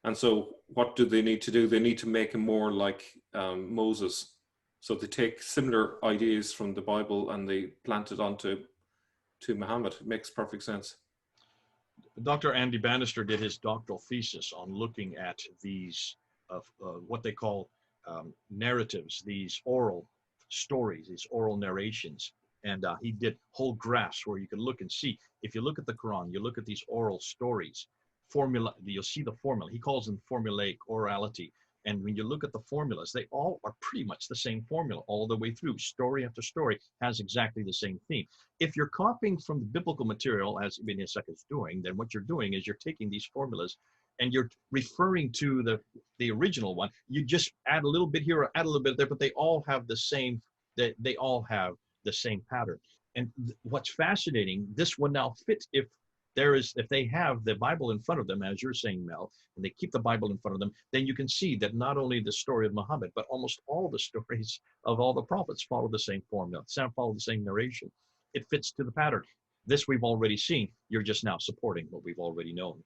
And so what do they need to do? They need to make him more like Moses. So they take similar ideas from the Bible and they plant it onto Muhammad. It makes perfect sense. Dr. Andy Bannister did his doctoral thesis on looking at these, what they call narratives, these oral stories, these oral narrations. And he did whole graphs where you could look and see, if you look at the Quran, you look at these oral stories, formula, you'll see the formula. He calls them formulaic orality. And when you look at the formulas, they all are pretty much the same formula all the way through. Story after story has exactly the same theme. If you're copying from the biblical material, as Ibn Ishaq is doing, then what you're doing is you're taking these formulas and you're referring to the original one. You just add a little bit here or add a little bit there, but they all have the same, they all have the same pattern. And what's fascinating, this one now fits if they have the Bible in front of them, as you're saying, Mel, and they keep the Bible in front of them, then you can see that not only the story of Muhammad, but almost all the stories of all the prophets follow the same formula, follow the same narration. It fits to the pattern. This we've already seen. You're just now supporting what we've already known.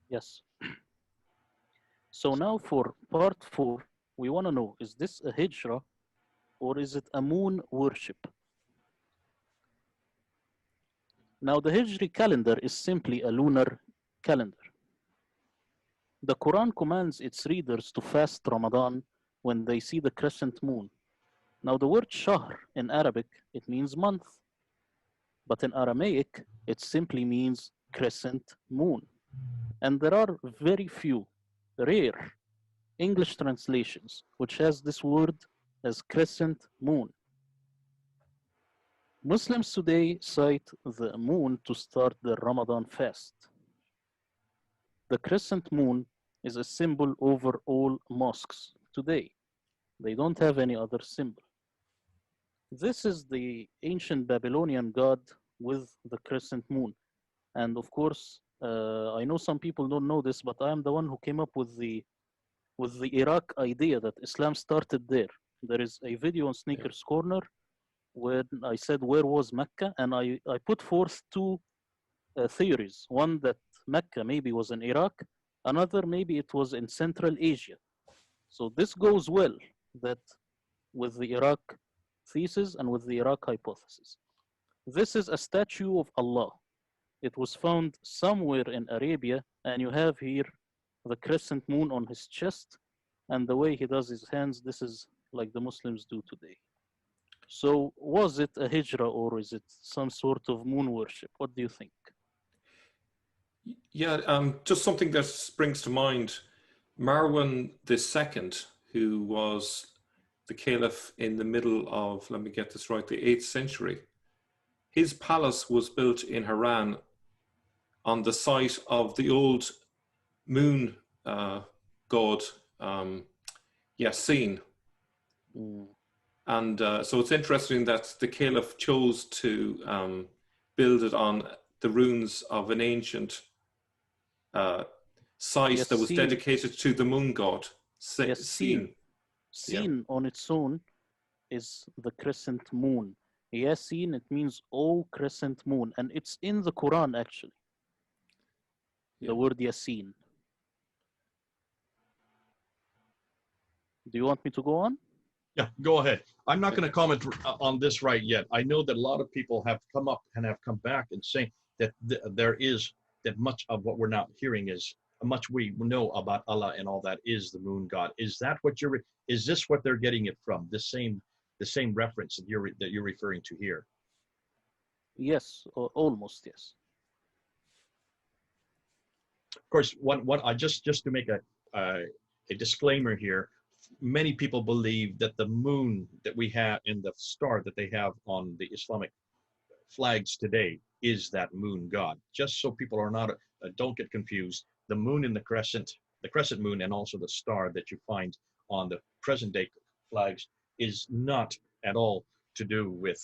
Yes. So now for part 4, we want to know, is this a hijra or is it a moon worship? Now the Hijri calendar is simply a lunar calendar. The Quran commands its readers to fast Ramadan when they see the crescent moon. Now the word shahr in Arabic, it means month. But in Aramaic, it simply means crescent moon. And there are very few, rare English translations which has this word as crescent moon. Muslims today cite the moon to start the Ramadan fast. The crescent moon is a symbol over all mosques today. They don't have any other symbol. This is the ancient Babylonian god with the crescent moon. And of course, I know some people don't know this, but I am the one who came up with the Iraq idea that Islam started there. There is a video on Sneakers Corner when I said, where was Mecca? And I put forth two theories. One that Mecca maybe was in Iraq, another maybe it was in Central Asia. So this goes well that with the Iraq thesis and with the Iraq hypothesis. This is a statue of Allah. It was found somewhere in Arabia, and you have here the crescent moon on his chest, and the way he does his hands, this is like the Muslims do today. So was it a hijra or is it some sort of moon worship? What do you think? Yeah, just something that springs to mind. Marwan II, who was the caliph in the middle of, let me get this right, the 8th century, his palace was built in Haran on the site of the old moon god Yasin. And so it's interesting that the caliph chose to build it on the ruins of an ancient site that was dedicated to the moon god. Sin on its own is the crescent moon. Yasin, it means oh crescent moon, and it's in the Quran actually. The word Yasin. Do you want me to go on? Yeah, go ahead. I'm not going to comment on this right yet. I know that a lot of people have come up and have come back and saying that there is that much of what we're not hearing is much we know about Allah and all that is the moon god. Is that what is this what they're getting it from? The same reference that you're referring to here? Yes, almost yes. Of course, what I just to make a disclaimer here. Many people believe that the moon that we have and the star that they have on the Islamic flags today is that moon god. Just so people are not don't get confused. The moon and the crescent moon, and also the star that you find on the present day flags is not at all to do with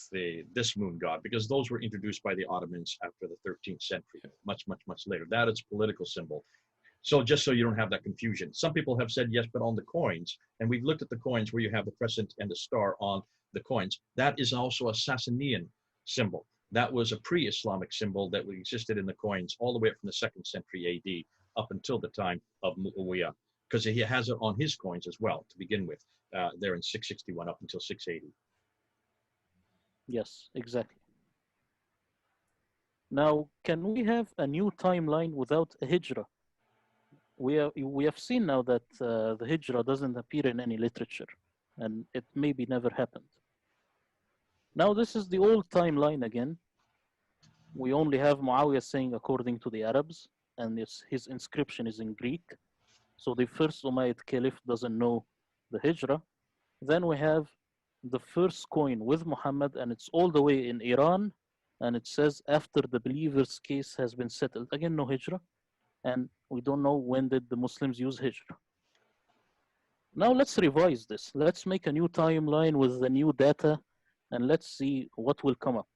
this moon god, because those were introduced by the Ottomans after the 13th century, much later. That is a political symbol. So just so you don't have that confusion. Some people have said yes, but on the coins, and we've looked at the coins where you have the crescent and the star on the coins, that is also a Sassanian symbol. That was a pre-Islamic symbol that existed in the coins all the way up from the 2nd century AD up until the time of Muawiyah, because he has it on his coins as well to begin with, there in 661 up until 680. Yes, exactly. Now, can we have a new timeline without a hijra? We have seen now that the hijra doesn't appear in any literature, and it maybe never happened. Now this is the old timeline again. We only have Muawiyah saying according to the Arabs, and his inscription is in Greek. So the first Umayyad Caliph doesn't know the hijra. Then we have the first coin with Muhammad, and it's all the way in Iran, and it says after the believer's case has been settled. Again, no hijra. And we don't know when did the Muslims use hijra. Now let's revise this. Let's make a new timeline with the new data, and let's see what will come up.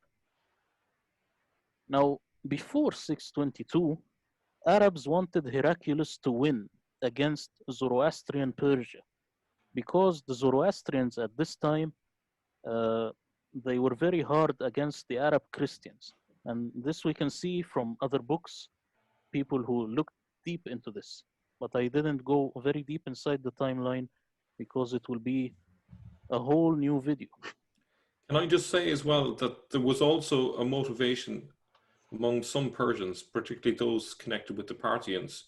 Now, before 622, Arabs wanted Heraclius to win against Zoroastrian Persia, because the Zoroastrians at this time, they were very hard against the Arab Christians. And this we can see from other books, people who looked deep into this. But I didn't go very deep inside the timeline because it will be a whole new video. Can I just say as well that there was also a motivation among some Persians, particularly those connected with the Parthians,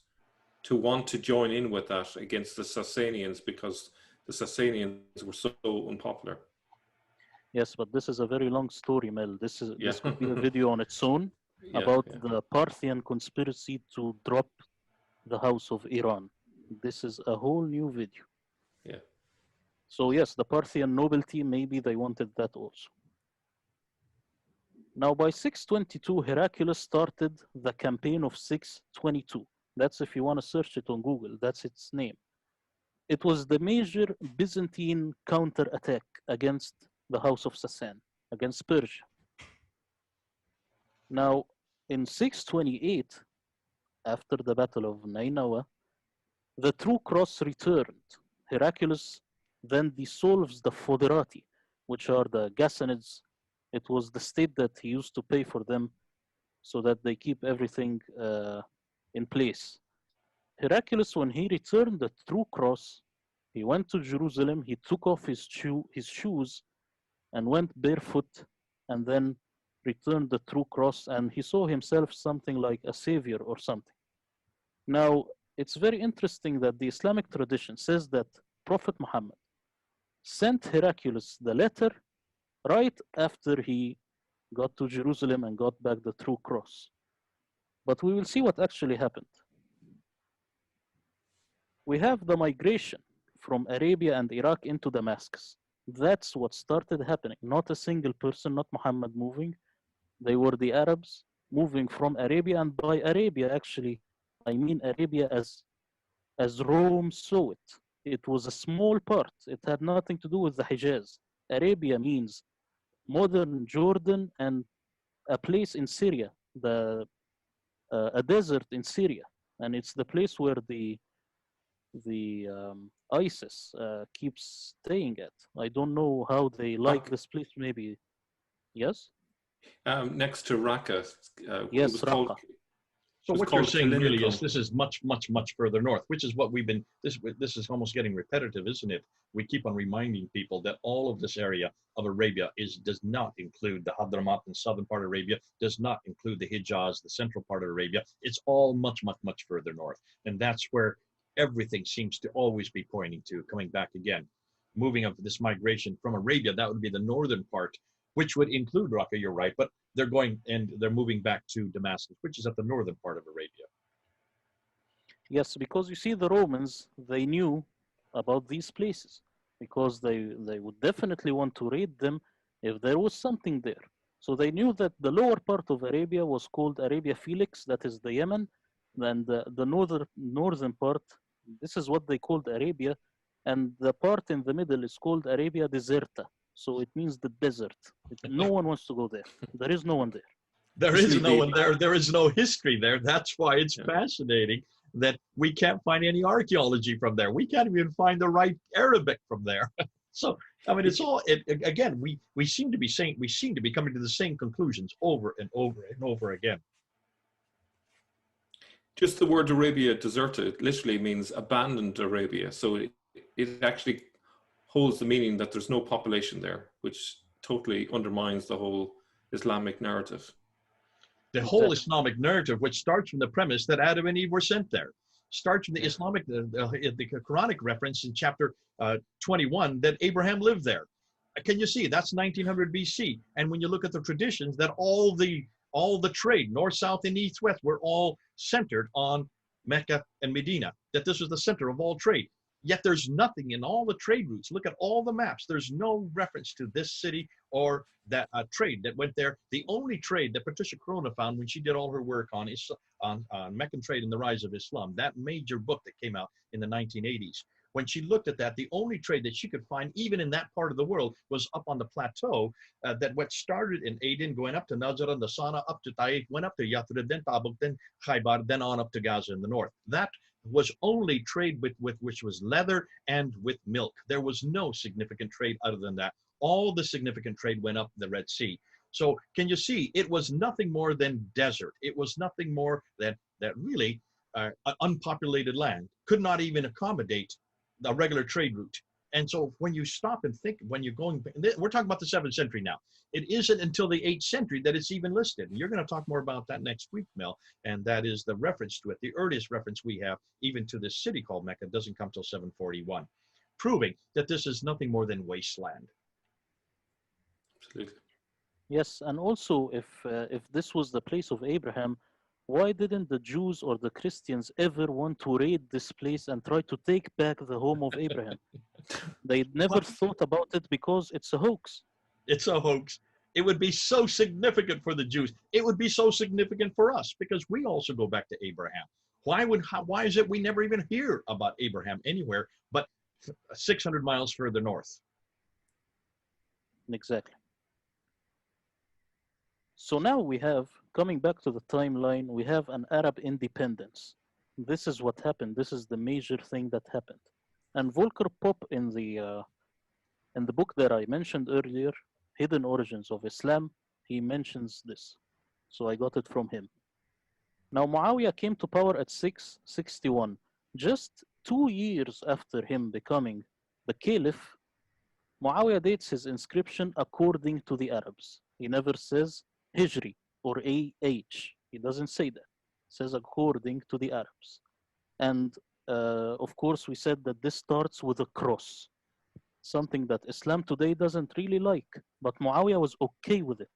to want to join in with that against the Sasanians, because the Sasanians were so unpopular. Yes, but this is a very long story, Mel. Yeah. This could be a video on its own Yeah, about yeah. the Parthian conspiracy to drop the House of Iran. This is a whole new video. Yeah. So yes, the Parthian nobility, maybe they wanted that also. Now by 622, Heraclius started the campaign of 622. That's if you want to search it on Google, that's its name. It was the major Byzantine counterattack against the House of Sassan, against Persia. Now, in 628, after the Battle of Nainawa, the true cross returned. Heraclius then dissolves the foderati, which are the Ghassanids. It was the state that he used to pay for them so that they keep everything in place. Heraclius, when he returned the true cross, he went to Jerusalem, he took off his shoes and went barefoot and then returned the true cross, and he saw himself something like a savior or something. Now, it's very interesting that the Islamic tradition says that Prophet Muhammad sent Heraclius the letter right after he got to Jerusalem and got back the true cross. But we will see what actually happened. We have the migration from Arabia and Iraq into Damascus. That's what started happening. Not a single person, not Muhammad moving. They were the Arabs moving from Arabia, and by Arabia, actually, I mean Arabia as Rome saw it. It was a small part. It had nothing to do with the Hijaz. Arabia means modern Jordan and a place in Syria, a desert in Syria, and it's the place where the ISIS keeps staying at. I don't know how they like this place. Maybe yes. Next to Raqqa, Yes, Raqqa. So was what you're called saying really is Kalinikon. this is much, much, much further north, which is what we've been, this is almost getting repetitive, isn't it? We keep on reminding people that all of this area of Arabia does not include the Hadramaut and southern part of Arabia, does not include the Hijaz, the central part of Arabia. It's all much, much, much further north. And that's where everything seems to always be pointing to, coming back again. Moving of this migration from Arabia, that would be the northern part, which would include Raqqa, you're right, but they're going and they're moving back to Damascus, which is at the northern part of Arabia. Yes, because you see, the Romans, they knew about these places because they would definitely want to raid them if there was something there. So they knew that the lower part of Arabia was called Arabia Felix, that is the Yemen, and the northern part, this is what they called Arabia, and the part in the middle is called Arabia Deserta. So it means the desert. No one wants to go there. There is no one there. There Usually is no one the- there. There is no history there. That's why it's Yeah. fascinating that we can't find any archaeology from there. We can't even find the right Arabic from there. So I mean, it's all. Again, we seem to be saying, we seem to be coming to the same conclusions over and over and over again. Just the word Arabia Deserta, it literally means abandoned Arabia. So it actually holds the meaning that there's no population there, which totally undermines the whole Islamic narrative. The whole Exactly. Islamic narrative, which starts from the premise that Adam and Eve were sent there, starts from the Islamic, the Quranic reference in chapter 21 that Abraham lived there. Can you see? That's 1900 BC. And when you look at the traditions, that all the trade, north, south, and east, west, were all centered on Mecca and Medina. That this was the center of all trade. Yet there's nothing in all the trade routes. Look at all the maps. There's no reference to this city or that trade that went there. The only trade that Patricia Corona found when she did all her work on Meccan trade and the rise of Islam, that major book that came out in the 1980s, when she looked at that, the only trade that she could find, even in that part of the world, was up on the plateau that what started in Aden, going up to Najran, the Sana, up to Taif, went up to Yathrib, then Tabuk, then Khaybar, then on up to Gaza in the north. That was only trade with which was leather and with milk. There was no significant trade other than that. All the significant trade went up the Red Sea. So can you see, it was nothing more than desert. It was nothing more than that really unpopulated land, could not even accommodate the regular trade route. And so when you stop and think, when you're going, we're talking about the 7th century now. It isn't until the 8th century that it's even listed. And you're going to talk more about that next week, Mel. And that is the reference to it. The earliest reference we have, even to this city called Mecca, doesn't come till 741, proving that this is nothing more than wasteland. Absolutely. Yes, and also if this was the place of Abraham, why didn't the Jews or the Christians ever want to raid this place and try to take back the home of Abraham? They never What? thought about it because it's a hoax. It's a hoax. It would be so significant for the Jews. It would be so significant for us because we also go back to Abraham. Why is it we never even hear about Abraham anywhere but 600 miles further north? Exactly. So now we have, coming back to the timeline, we have an Arab independence. This is what happened. This is the major thing that happened. And Volker Popp in the book that I mentioned earlier, Hidden Origins of Islam, he mentions this. So I got it from him. Now Muawiyah came to power at 661. Just 2 years after him becoming the caliph, Muawiyah dates his inscription according to the Arabs. He never says Hijri or AH. He doesn't say that. He says according to the Arabs. And of course, we said that this starts with a cross, something that Islam today doesn't really like, but Muawiyah was okay with it.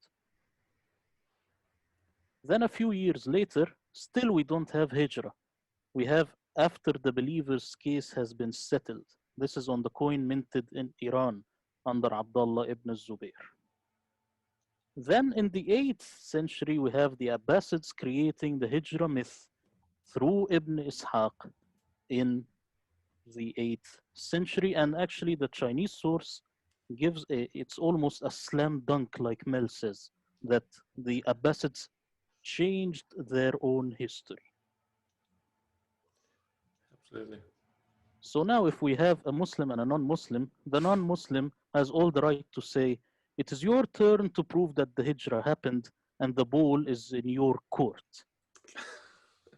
Then a few years later, still we don't have Hijra. We have after the believer's case has been settled. This is on the coin minted in Iran under Abdullah ibn Zubayr. Then in the 8th century, we have the Abbasids creating the Hijra myth through Ibn Ishaq in the 8th century. And actually the Chinese source it's almost a slam dunk, like Mel says, that the Abbasids changed their own history. Absolutely. So now if we have a Muslim and a non-Muslim, the non-Muslim has all the right to say, it is your turn to prove that the Hijra happened and the ball is in your court.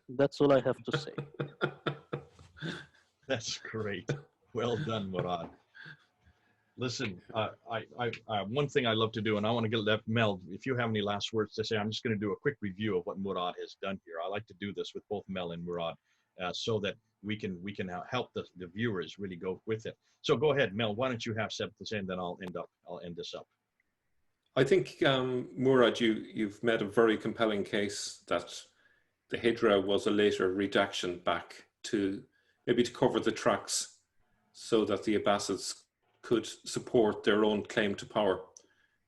That's all I have to say. That's great. Well done, Murad. Listen, one thing I love to do, and I want to get that, Mel, if you have any last words to say, I'm just going to do a quick review of what Murad has done here. I like to do this with both Mel and Murad so that we can help the viewers really go with it. So go ahead, Mel, why don't you have something to say, and then I'll end this up. I think, Murad, you've made a very compelling case that the Hijra was a later redaction back to maybe to cover the tracks so that the Abbasids could support their own claim to power.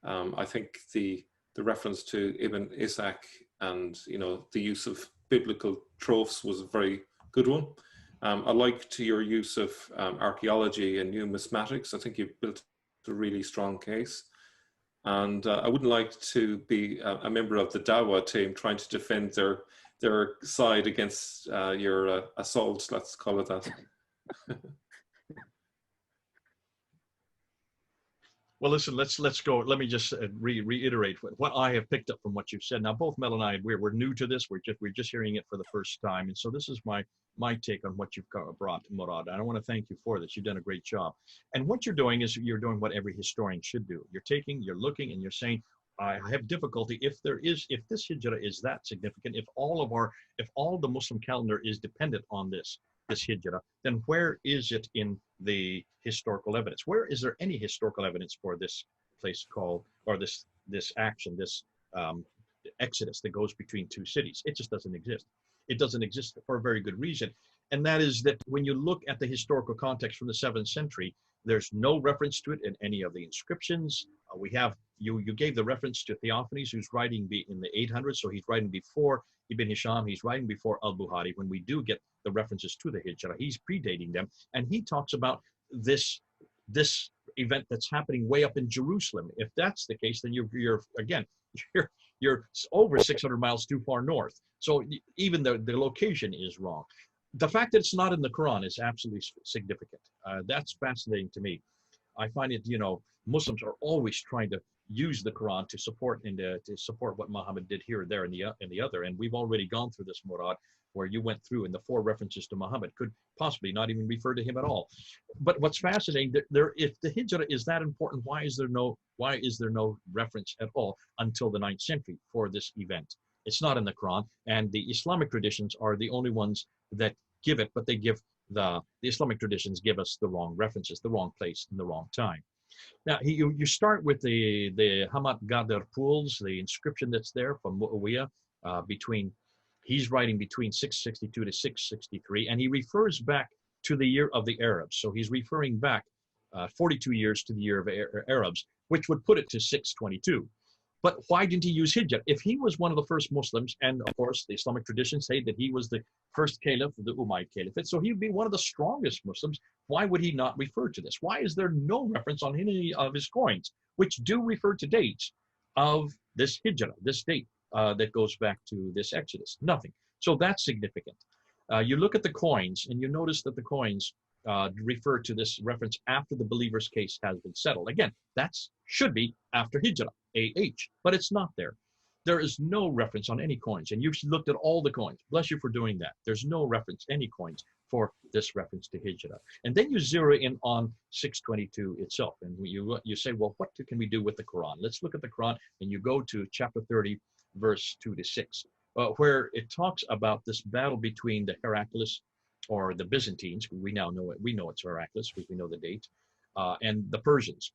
I think the reference to Ibn Ishaq and the use of biblical tropes was a very good one. I liked your use of archaeology and numismatics. I think you've built a really strong case. And I wouldn't like to be a member of the Dawa team trying to defend their side against your assault, let's call it that. Well, listen, let's go. Let me just reiterate what I have picked up from what you've said. Now, both Mel and I, we're new to this. We're just hearing it for the first time, and so this is my take on what you've brought, Murad. And I want to thank you for this. You've done a great job. And what you're doing is you're doing what every historian should do. You're looking, and you're saying, I have difficulty if this Hijra is that significant, if all the Muslim calendar is dependent on this Hijra, then where is it in the historical evidence? Where is there any historical evidence for this place called, or this action, this exodus that goes between two cities? It just doesn't exist. It doesn't exist for a very good reason. And that is that when you look at the historical context from the 7th century, there's no reference to it in any of the inscriptions. We have, you gave the reference to Theophanes, who's writing in the 800s, so he's writing before Ibn Hisham, he's writing before Al-Bukhari. When we do get the references to the Hijra, he's predating them, and he talks about this event that's happening way up in Jerusalem. If that's the case, then you're over 600 miles too far north. So even the location is wrong. The fact that it's not in the Quran is absolutely significant. That's fascinating to me. I find it, Muslims are always trying to use the Quran to support what Muhammad did here, there, and the other. And we've already gone through this, Murad, where you went through, and the 4 references to Muhammad could possibly not even refer to him at all. But what's fascinating, if the Hijra is that important, why is there no reference at all until the 9th century for this event? It's not in the Quran, and the Islamic traditions are the only ones that give it, but they give the Islamic traditions give us the wrong references, the wrong place, and the wrong time. Now, you start with the Hamat Gadar pools, the inscription that's there from Muawiyah he's writing between 662 to 663, and he refers back to the year of the Arabs. So he's referring back 42 years to the year of Arabs, which would put it to 622. But why didn't he use Hijra? If he was one of the first Muslims, and of course the Islamic traditions say that he was the first caliph of the Umayyad Caliphate, so he would be one of the strongest Muslims, why would he not refer to this? Why is there no reference on any of his coins, which do refer to dates of this Hijra, this date that goes back to this Exodus? Nothing. So that's significant. You look at the coins, and you notice that the coins refer to this reference after the believer's case has been settled. Again, that should be after Hijra, AH, but it's not there. There is no reference on any coins, and you've looked at all the coins. Bless you for doing that. There's no reference, any coins, for this reference to Hijra. And then you zero in on 622 itself, and you say, well, what can we do with the Quran? Let's look at the Quran, and you go to chapter 30, verse 2 to 6, where it talks about this battle between the Heraclius, or the Byzantines. We now know it. We know it's Heraclius because we know the date, and the Persians.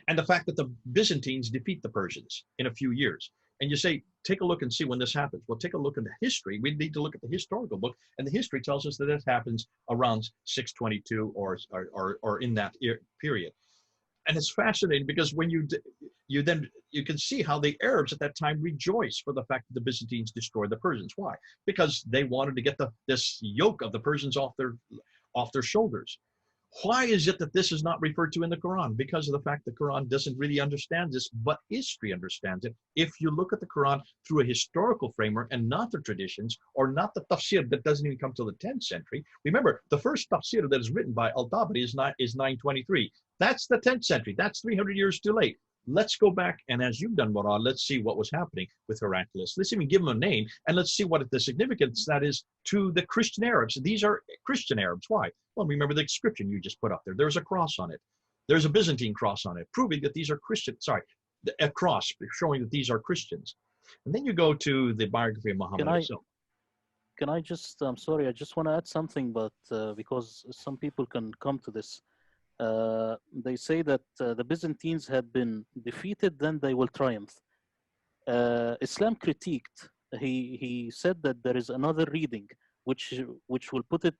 And the fact that the Byzantines defeat the Persians in a few years. And you say, take a look and see when this happens. Well, take a look in the history. We need to look at the historical book, and the history tells us that it happens around 622 or in that period. And it's fascinating because when you can see how the Arabs at that time rejoice for the fact that the Byzantines destroyed the Persians. Why? Because they wanted to get this yoke of the Persians off their shoulders. Why is it that this is not referred to in the Quran? Because of the fact the Quran doesn't really understand this, but history understands it. If you look at the Quran through a historical framework and not the traditions, or not the tafsir that doesn't even come till the 10th century. Remember, the first tafsir that is written by Al-Tabari is 923. That's the 10th century. That's 300 years too late. Let's go back, and as you've done, Murad, let's see what was happening with Heraclius. Let's even give him a name, and let's see what the significance that is to the Christian Arabs. These are Christian Arabs. Why? Well, remember the inscription you just put up there. There's a cross on it. There's a Byzantine cross on it, proving that these are Christian. Sorry, a cross showing that these are Christians. And then you go to the biography of Muhammad himself. Can I just, I'm sorry, I just want to add something, but because some people can come to this. They say that the Byzantines had been defeated, then they will triumph. Islam critiqued. He said that there is another reading which will put it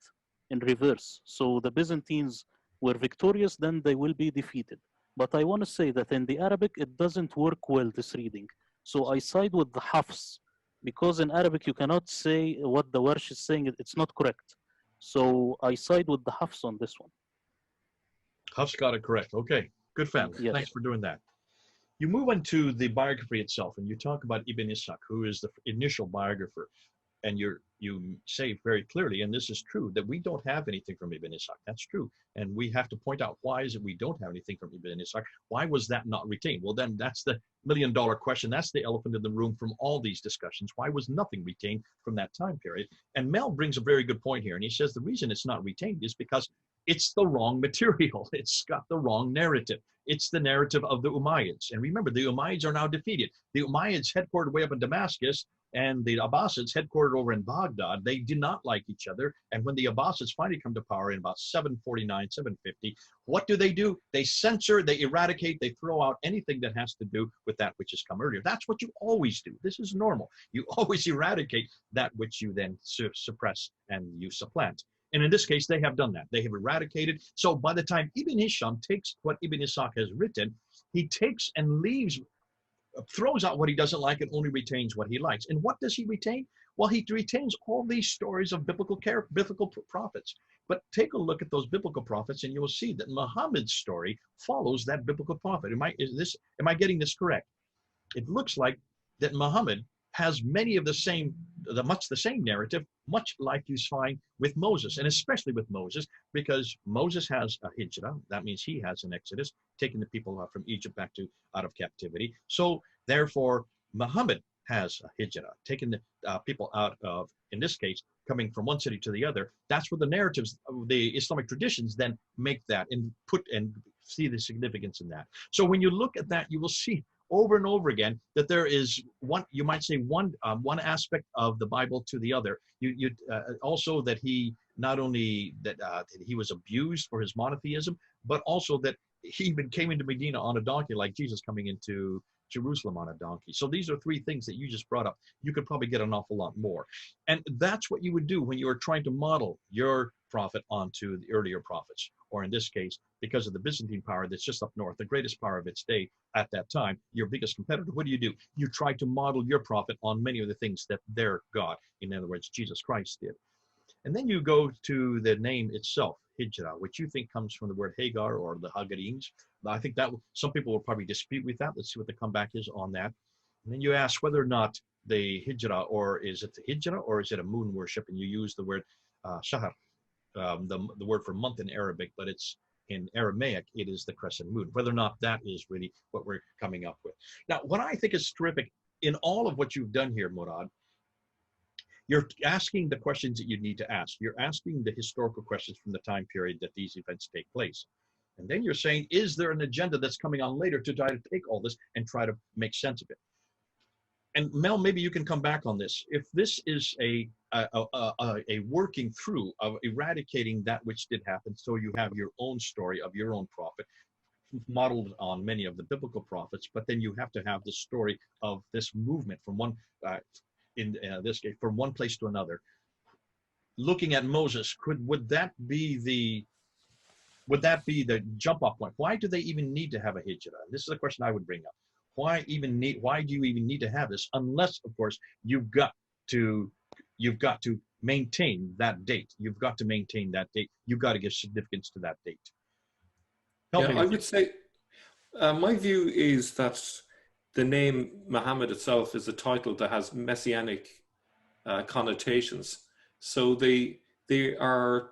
in reverse. So the Byzantines were victorious, then they will be defeated. But I want to say that in the Arabic, it doesn't work well, this reading. So I side with the Hafs, because in Arabic you cannot say what the Warsh is saying. It's not correct. So I side with the Hafs on this one. Huff's got it correct. Okay, good family. Yes. Thanks for doing that. You move on to the biography itself, and you talk about Ibn Ishaq, who is the initial biographer. And you say very clearly, and this is true, that we don't have anything from Ibn Ishaq. That's true. And we have to point out, why is it we don't have anything from Ibn Ishaq? Why was that not retained? Well, then that's the million-dollar question. That's the elephant in the room from all these discussions. Why was nothing retained from that time period? And Mel brings a very good point here. And he says the reason it's not retained is because it's the wrong material. It's got the wrong narrative. It's the narrative of the Umayyads. And remember, the Umayyads are now defeated. The Umayyads headquartered way up in Damascus, and the Abbasids headquartered over in Baghdad. They did not like each other. And when the Abbasids finally come to power in about 749, 750, what do? They censor, they eradicate, they throw out anything that has to do with that which has come earlier. That's what you always do. This is normal. You always eradicate that which you then suppress and you supplant. And in this case, they have done that. They have eradicated. So by the time Ibn Hisham takes what Ibn Ishaq has written, he takes and leaves, throws out what he doesn't like and only retains what he likes. And what does he retain? Well, he retains all these stories of biblical prophets. But take a look at those biblical prophets, and you will see that Muhammad's story follows that biblical prophet. Am I getting this correct? It looks like that Muhammad has many of much the same narrative, much like you find with Moses, and especially with Moses, because Moses has a hijrah. That means he has an exodus, taking the people out from Egypt back to out of captivity. So therefore, Muhammad has a hijrah, taking the people out of, in this case, coming from one city to the other. That's where the narratives of the Islamic traditions then make that and see the significance in that. So when you look at that, you will see over and over again that there is one, you might say one aspect of the Bible to the other. Also that he not only that he was abused for his monotheism, but also that he even came into Medina on a donkey, like Jesus coming into Jerusalem on a donkey. So these are three things that you just brought up. You could probably get an awful lot more. And that's what you would do when you were trying to model your prophet onto the earlier prophets, or in this case, because of the Byzantine power that's just up north, the greatest power of its day at that time, your biggest competitor. What do? You try to model your prophet on many of the things that their God, in other words, Jesus Christ, did. And then you go to the name itself, HIJRA, which you think comes from the word Hagar or the Hagarenes. I think that some people will probably dispute with that. Let's see what the comeback is on that. And then you ask whether or not the HIJRA, or is it the HIJRA, or is it a moon worship? And you use the word Shahar, the word for month in Arabic, but it's in Aramaic, it is the crescent moon. Whether or not that is really what we're coming up with. Now, what I think is terrific in all of what you've done here, Murad, you're asking the questions that you need to ask. You're asking the historical questions from the time period that these events take place. And then you're saying, is there an agenda that's coming on later to try to take all this and try to make sense of it? And Mel, maybe you can come back on this. If this is a working through of eradicating that which did happen, so you have your own story of your own prophet, modeled on many of the biblical prophets, but then you have to have the story of this movement from one, in this case, from one place to another. Looking at Moses, would that be the jump off point? Why do they even need to have a hijrah? This is a question I would bring up. Why do you even need to have this? Unless, of course, you've got to maintain that date. You've got to maintain that date. You've got to give significance to that date. I would say my view is that the name Muhammad itself is a title that has messianic connotations. So they are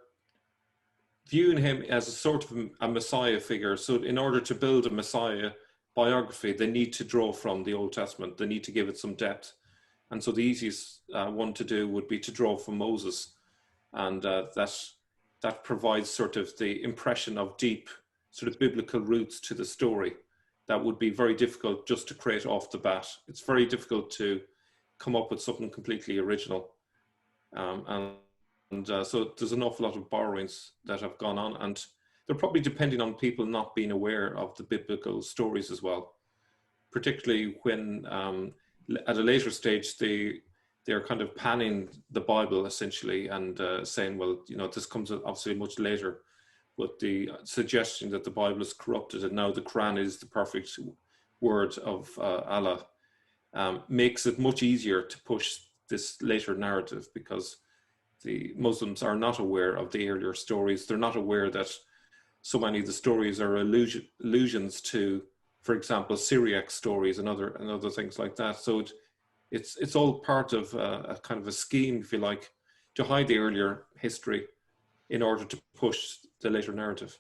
viewing him as a sort of a messiah figure. So in order to build a messiah biography, they need to draw from the Old Testament. They need to give it some depth. And so the easiest one to do would be to draw from Moses. And that provides sort of the impression of deep sort of biblical roots to the story. That would be very difficult just to create off the bat. It's very difficult to come up with something completely original. So there's an awful lot of borrowings that have gone on, and they're probably depending on people not being aware of the biblical stories as well, particularly when at a later stage they're kind of panning the Bible essentially and saying, well, you know, this comes obviously much later, but the suggestion that the Bible is corrupted and now the Quran is the perfect word of Allah makes it much easier to push this later narrative, because the Muslims are not aware of the earlier stories. They're not aware that so many of the stories are allusions to, for example, Syriac stories and other things like that. So it's all part of a kind of a scheme, if you like, to hide the earlier history in order to push the later narrative.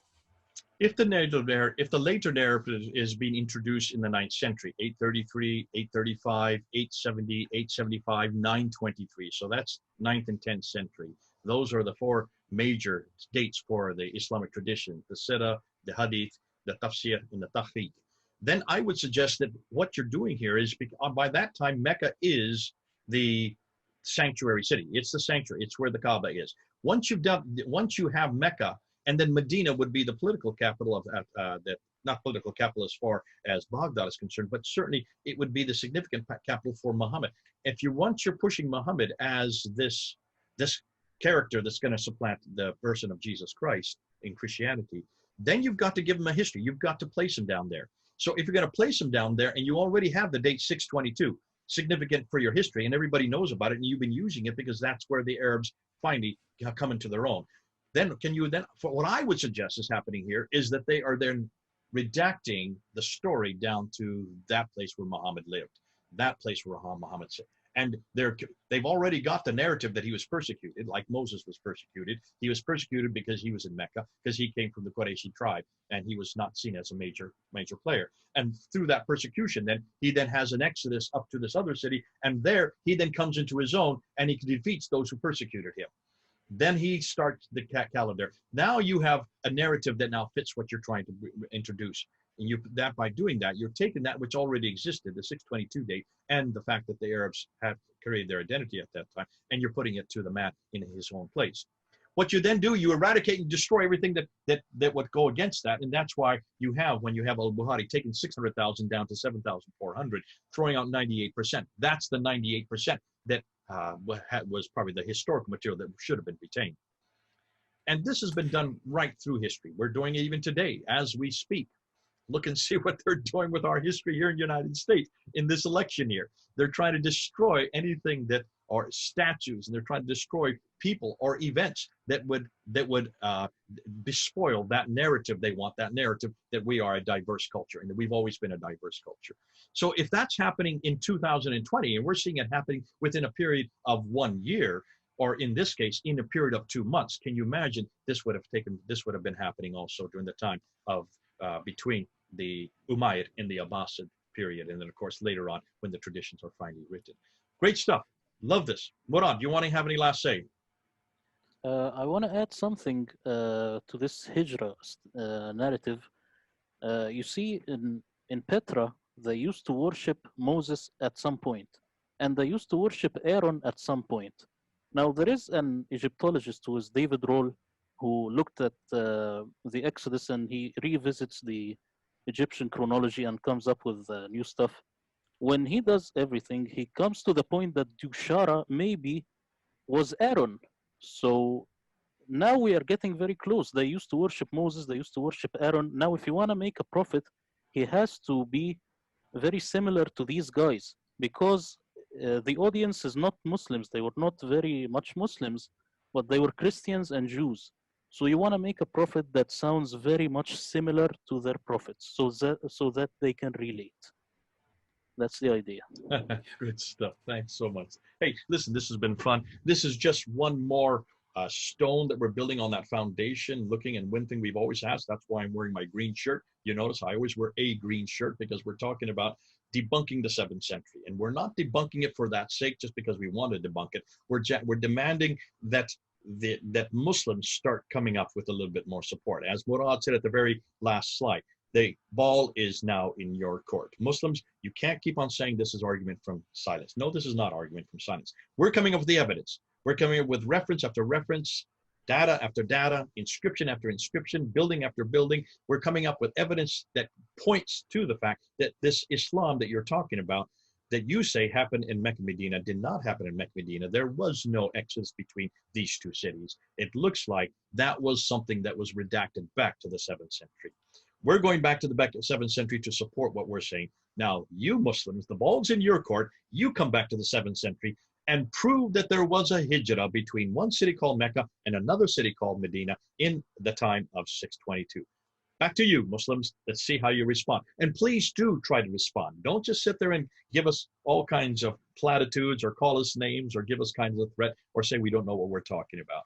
If the later narrative is being introduced in the 9th century, 833, 835, 870, 875, 923, so that's 9th and 10th century. Those are the four major dates for the Islamic tradition: the Sirah, the Hadith, the Tafsir, and the Tahqiq. Then I would suggest that what you're doing here is, by that time, Mecca is the sanctuary city. It's the sanctuary. It's where the Kaaba is. Once you have Mecca, and then Medina would be the political capital of that, not political capital as far as Baghdad is concerned, but certainly it would be the significant capital for Muhammad. Once you're pushing Muhammad as this character that's going to supplant the person of Jesus Christ in Christianity, then you've got to give him a history. You've got to place him down there. So if you're going to place him down there and you already have the date 622, significant for your history, and everybody knows about it, and you've been using it because that's where the Arabs finally come into their own. Then for what I would suggest is happening here is that they are then redacting the story down to that place where Muhammad lived, that place where Muhammad said. And they've already got the narrative that he was persecuted, like Moses was persecuted. He was persecuted because he was in Mecca, because he came from the Qurayshi tribe, and he was not seen as a major player. And through that persecution, then he has an exodus up to this other city, and there he then comes into his own, and he defeats those who persecuted him. Then he starts the calendar. Now you have a narrative that now fits what you're trying to introduce. And by doing that, you're taking that which already existed, the 622 date, and the fact that the Arabs had created their identity at that time, and you're putting it to the man in his own place. what you then do, you eradicate and destroy everything that would go against that. And that's why you have, when you have al-Bukhari taking 600,000 down to 7,400, throwing out 98%. That's the 98% that was probably the historical material that should have been retained. And this has been done right through history. We're doing it even today as we speak. Look and see what they're doing with our history here in the United States in this election year. They're trying to destroy anything that are statues, and they're trying to destroy people or events that would bespoil that narrative they want, that narrative that we are a diverse culture and that we've always been a diverse culture. So if that's happening in 2020, and we're seeing it happening within a period of 1 year, or in this case, in a period of 2 months, can you imagine this would have been happening also during the time of between the Umayyad and the Abbasid period, and then of course later on when the traditions are finally written. Great stuff. Love this. Murad, do you want to have any last say? I want to add something to this Hijra narrative. You see, in Petra, they used to worship Moses at some point, and they used to worship Aaron at some point. Now, there is an Egyptologist who is David Roll, who looked at the Exodus, and he revisits the Egyptian chronology and comes up with new stuff. When he does everything, he comes to the point that Dushara maybe was Aaron. So now we are getting very close. They used to worship Moses, they used to worship Aaron. Now, if you want to make a prophet, he has to be very similar to these guys, because the audience is not Muslims. They were not very much Muslims, but they were Christians and Jews. So you want to make a prophet that sounds very much similar to their prophets, so that they can relate. That's the idea. Good stuff. Thanks so much. Hey, listen, this has been fun. This is just one more stone that we're building on that foundation, looking. And one thing we've always asked, that's why I'm wearing my green shirt. You notice I always wear a green shirt, because we're talking about debunking the 7th century. And we're not debunking it for that sake, just because we want to debunk it. We're demanding that Muslims start coming up with a little bit more support. As Murad said at the very last slide, the ball is now in your court. Muslims, you can't keep on saying this is argument from silence. No, this is not argument from silence. We're coming up with the evidence. We're coming up with reference after reference, data after data, inscription after inscription, building after building. We're coming up with evidence that points to the fact that this Islam that you're talking about, that you say happened in Mecca, Medina, did not happen in Mecca, Medina. There was no exodus between these two cities. It looks like that was something that was redacted back to the 7th century. We're going back to the 7th century to support what we're saying. Now, you Muslims, the ball's in your court. You come back to the 7th century and prove that there was a hijrah between one city called Mecca and another city called Medina in the time of 622. Back to you, Muslims. Let's see how you respond. And please do try to respond. Don't just sit there and give us all kinds of platitudes or call us names or give us kinds of threat or say we don't know what we're talking about.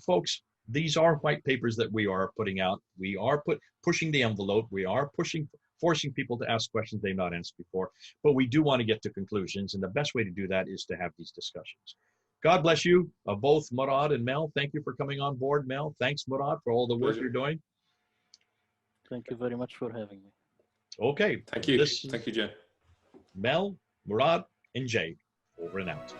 Folks, these are white papers that we are putting out. We are pushing the envelope. We are forcing people to ask questions they've not answered before. But we do want to get to conclusions. And the best way to do that is to have these discussions. God bless you, both Murad and Mel. Thank you for coming on board, Mel. Thanks, Murad, for all the work you're doing. Thank you very much for having me. Okay. Thank you. Thank you, Jay. Mel, Murad, and Jay, over and out.